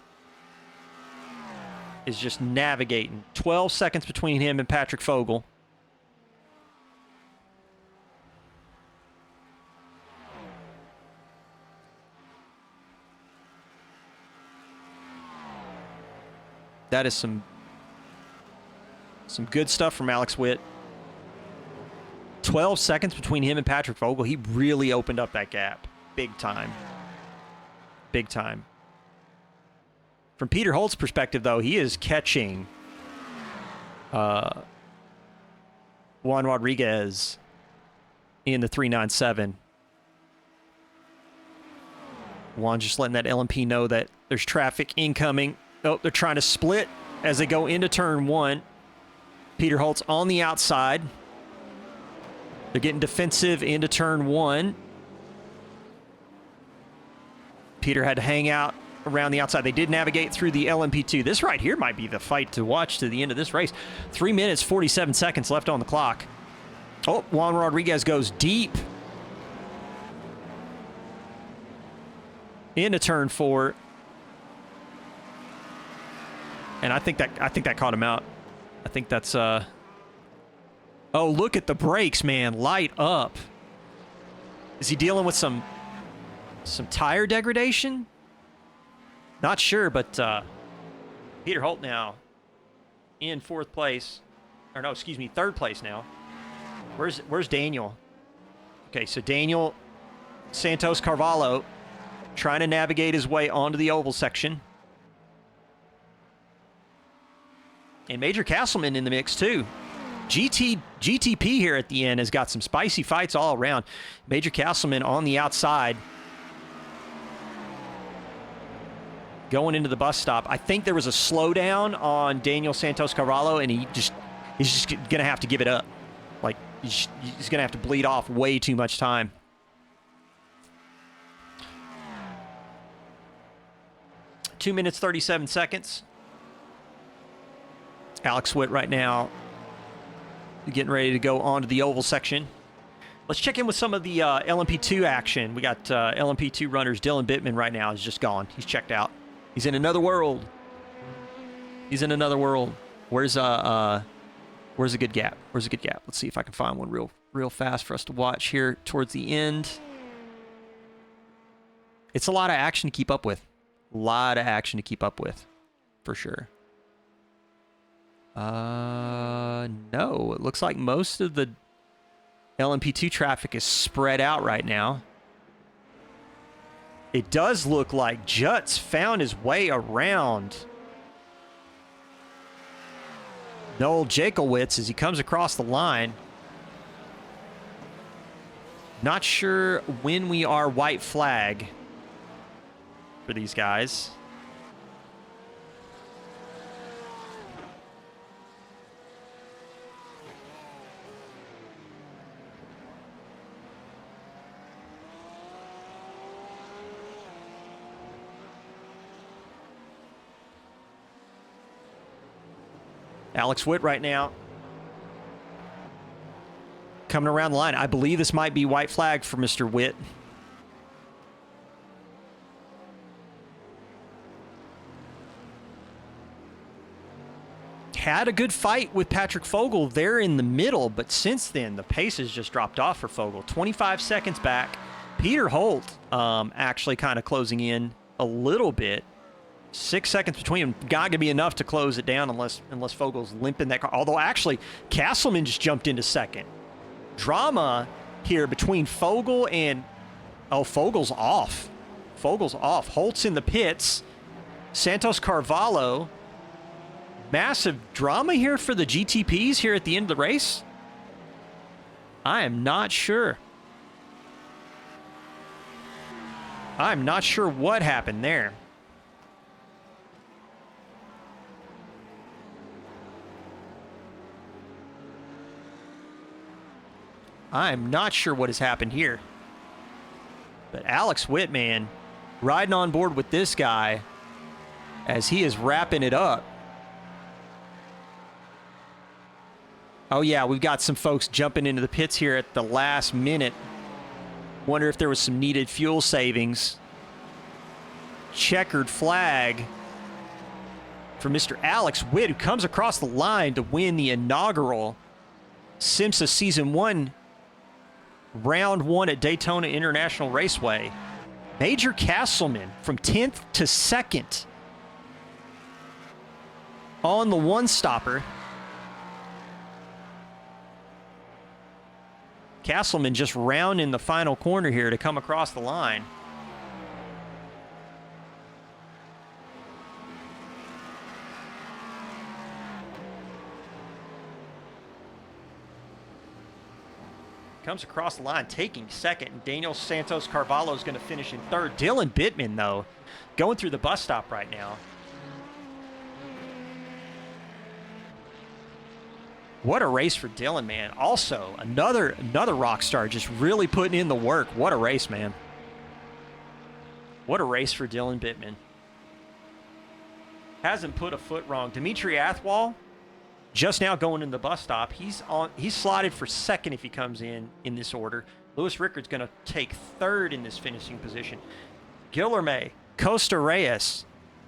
is just navigating. 12 seconds between him and Patrick Fogel. That is some good stuff from Alex Witt. 12 seconds between him and Patrick Fogel. He really opened up that gap. Big time. Big time. From Peter Holt's perspective, though, he is catching Juan Rodriguez in the 397. Juan just letting that LMP know that there's traffic incoming. Oh, they're trying to split as they go into turn 1. Peter Holt's on the outside. They're getting defensive into turn 1. Peter had to hang out around the outside. They did navigate through the LMP2. This right here might be the fight to watch to the end of this race. 3 minutes, 47 seconds left on the clock. Oh, Juan Rodriguez goes deep into turn 4. And I think that caught him out. I think that's oh, look at the brakes, man. Light up. Is he dealing with some tire degradation? Not sure, but Peter Holt now in 4th place. Or no, excuse me, 3rd place now. Where's Daniel? Okay, so Daniel Santos Carvalho trying to navigate his way onto the oval section. And Major Castleman in the mix, too. GTP here at the end has got some spicy fights all around. Major Castleman on the outside. Going into the bus stop. I think there was a slowdown on Daniel Santos Carvalho, and he's just going to have to give it up. Like, he's going to have to bleed off way too much time. Two minutes, 37 seconds. Alex Witt right now getting ready to go on to the oval section. Let's check in with some of the LMP2 action. We got LMP2 runners. Dylan Bittman right now is just gone. He's checked out. He's in another world. He's in another world. Where's a good gap? Where's a good gap? Let's see if I can find one real fast for us to watch here towards the end. It's a lot of action to keep up with. A lot of action to keep up with, for sure. No, it looks like most of the LMP2 traffic is spread out right now. It does look like Jut's found his way around Noel Jakowitz as he comes across the line. Not sure when we are white flag for these guys. Alex Witt right now coming around the line. I believe this might be white flag for Mr. Witt. had a good fight with Patrick Fogel there in the middle, but since then, the pace has just dropped off for Fogel. 25 seconds back. Peter Holt actually kind of closing in a little bit. 6 seconds between them. Not going to be enough to close it down unless Fogel's limping that car. Although, actually, Castleman just jumped into second. Drama here between Fogel and... Oh, Fogel's off. Fogel's off. Holt's in the pits. Santos Carvalho... Massive drama here for the GTPs here at the end of the race? I am not sure. I'm not sure what happened there. I'm not sure what has happened here. But Alex Witt, man, riding on board with this guy as he is wrapping it up. Oh, yeah, we've got some folks jumping into the pits here at the last minute. Wonder if there was some needed fuel savings. Checkered flag for Mr. Alex Witt, who comes across the line to win the inaugural SIMSA Season 1, Round 1 at Daytona International Raceway. Major Castleman from 10th to 2nd on the one-stopper. Castleman just rounding the final corner here to come across the line. Comes across the line, taking second. And Daniel Santos Carvalho is going to finish in third. Dylan Bittman, though, going through the bus stop right now. What a race for Dylan, man. Also, another rock star just really putting in the work. What a race, man. What a race for Dylan Bittman. Hasn't put a foot wrong. Dimitri Athwal, just now going in the bus stop. He's slotted for second if he comes in this order. Lewis Rickard's going to take third in this finishing position. Guilherme Costa Reyes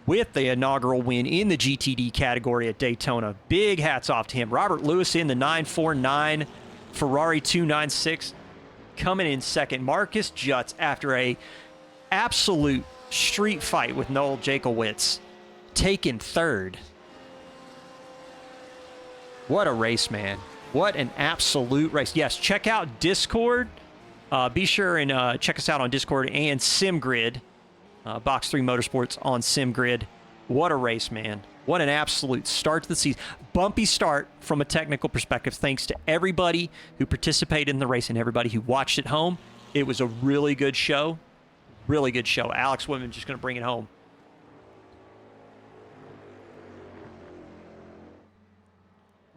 with the inaugural win in the GTD category at Daytona. Big hats off to him. Robert Lewis in the 949 Ferrari 296 coming in second. Marcus Jutz, after a absolute street fight with Noel Jakowitz, taking third. What a race, man. What an absolute race. Yes, check out Discord. Be sure and check us out on Discord and SimGrid. Box3 Motorsports on SimGrid. What a race, man. What an absolute start to the season. Bumpy start from a technical perspective, thanks to everybody who participated in the race and everybody who watched at home. It was a really good show. Really good show. Alex Whitman just going to bring it home.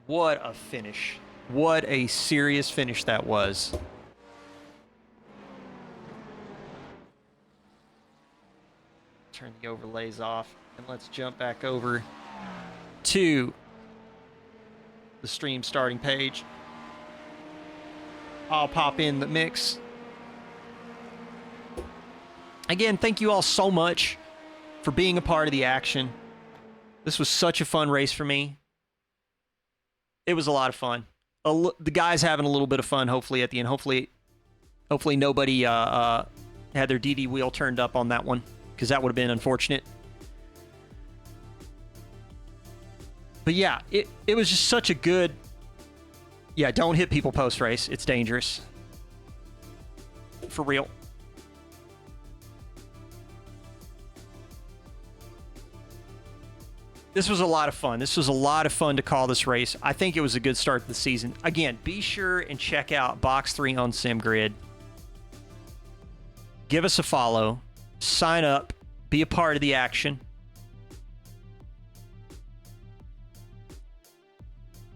What a finish. What a serious finish that was. Turn the overlays off, and let's jump back over to the stream starting page. I'll pop in the mix. Again, thank you all so much for being a part of the action. This was such a fun race for me. It was a lot of fun. The guys having a little bit of fun, hopefully, at the end. Hopefully nobody had their DD wheel turned up on that one, because that would have been unfortunate. But yeah, it was just such a good... Yeah, don't hit people post-race. It's dangerous. For real. This was a lot of fun. This was a lot of fun to call this race. I think it was a good start to the season. Again, be sure and check out Box3 on SimGrid. Give us a follow. Sign up. Be a part of the action.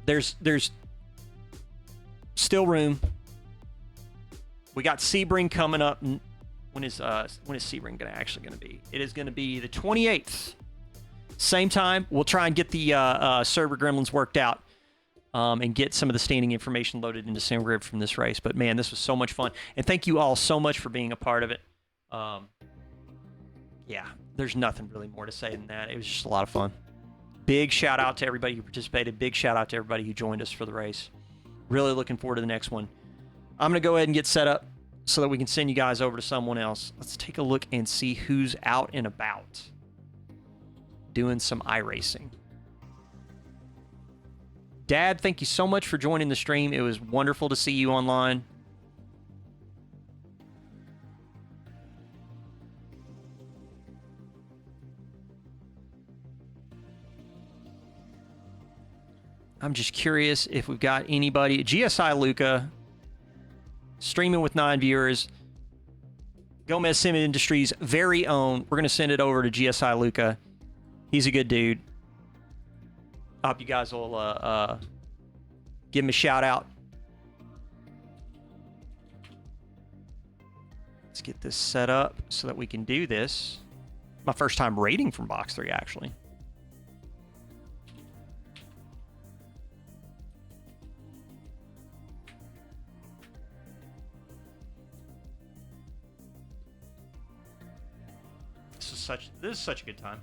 There's still room. We got Sebring coming up. When is Sebring actually going to be? It is going to be the 28th. Same time. We'll try and get the server gremlins worked out and get some of the standing information loaded into SimGrid from this race. But man, this was so much fun. And thank you all so much for being a part of it. Yeah, there's nothing really more to say than that. It was just a lot of fun. Big shout out to everybody who participated. Big shout out to everybody who joined us for the race. Really looking forward to the next one. I'm going to go ahead and get set up so that we can send you guys over to someone else. Let's take a look and see who's out and about doing some iRacing. Dad, thank you so much for joining the stream. It was wonderful to see you online. I'm just curious if we've got anybody. GSI Luca, streaming with 9 viewers. Gomez Sim Industries' very own. We're going to send it over to GSI Luca. He's a good dude. I hope you guys will give him a shout out. Let's get this set up so that we can do this. My first time rating from Box 3, actually. This is such a good time.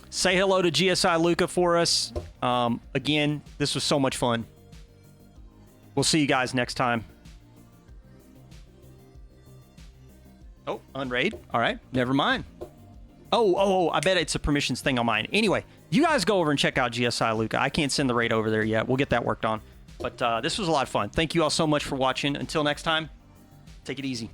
Say hello to GSI Luca for us. Again, this was so much fun. We'll see you guys next time. Oh, unraid. All right, never mind. Oh, I bet it's a permissions thing on mine. Anyway, you guys go over and check out GSI Luca. I can't send the raid over there yet. We'll get that worked on. But this was a lot of fun. Thank you all so much for watching. Until next time, take it easy.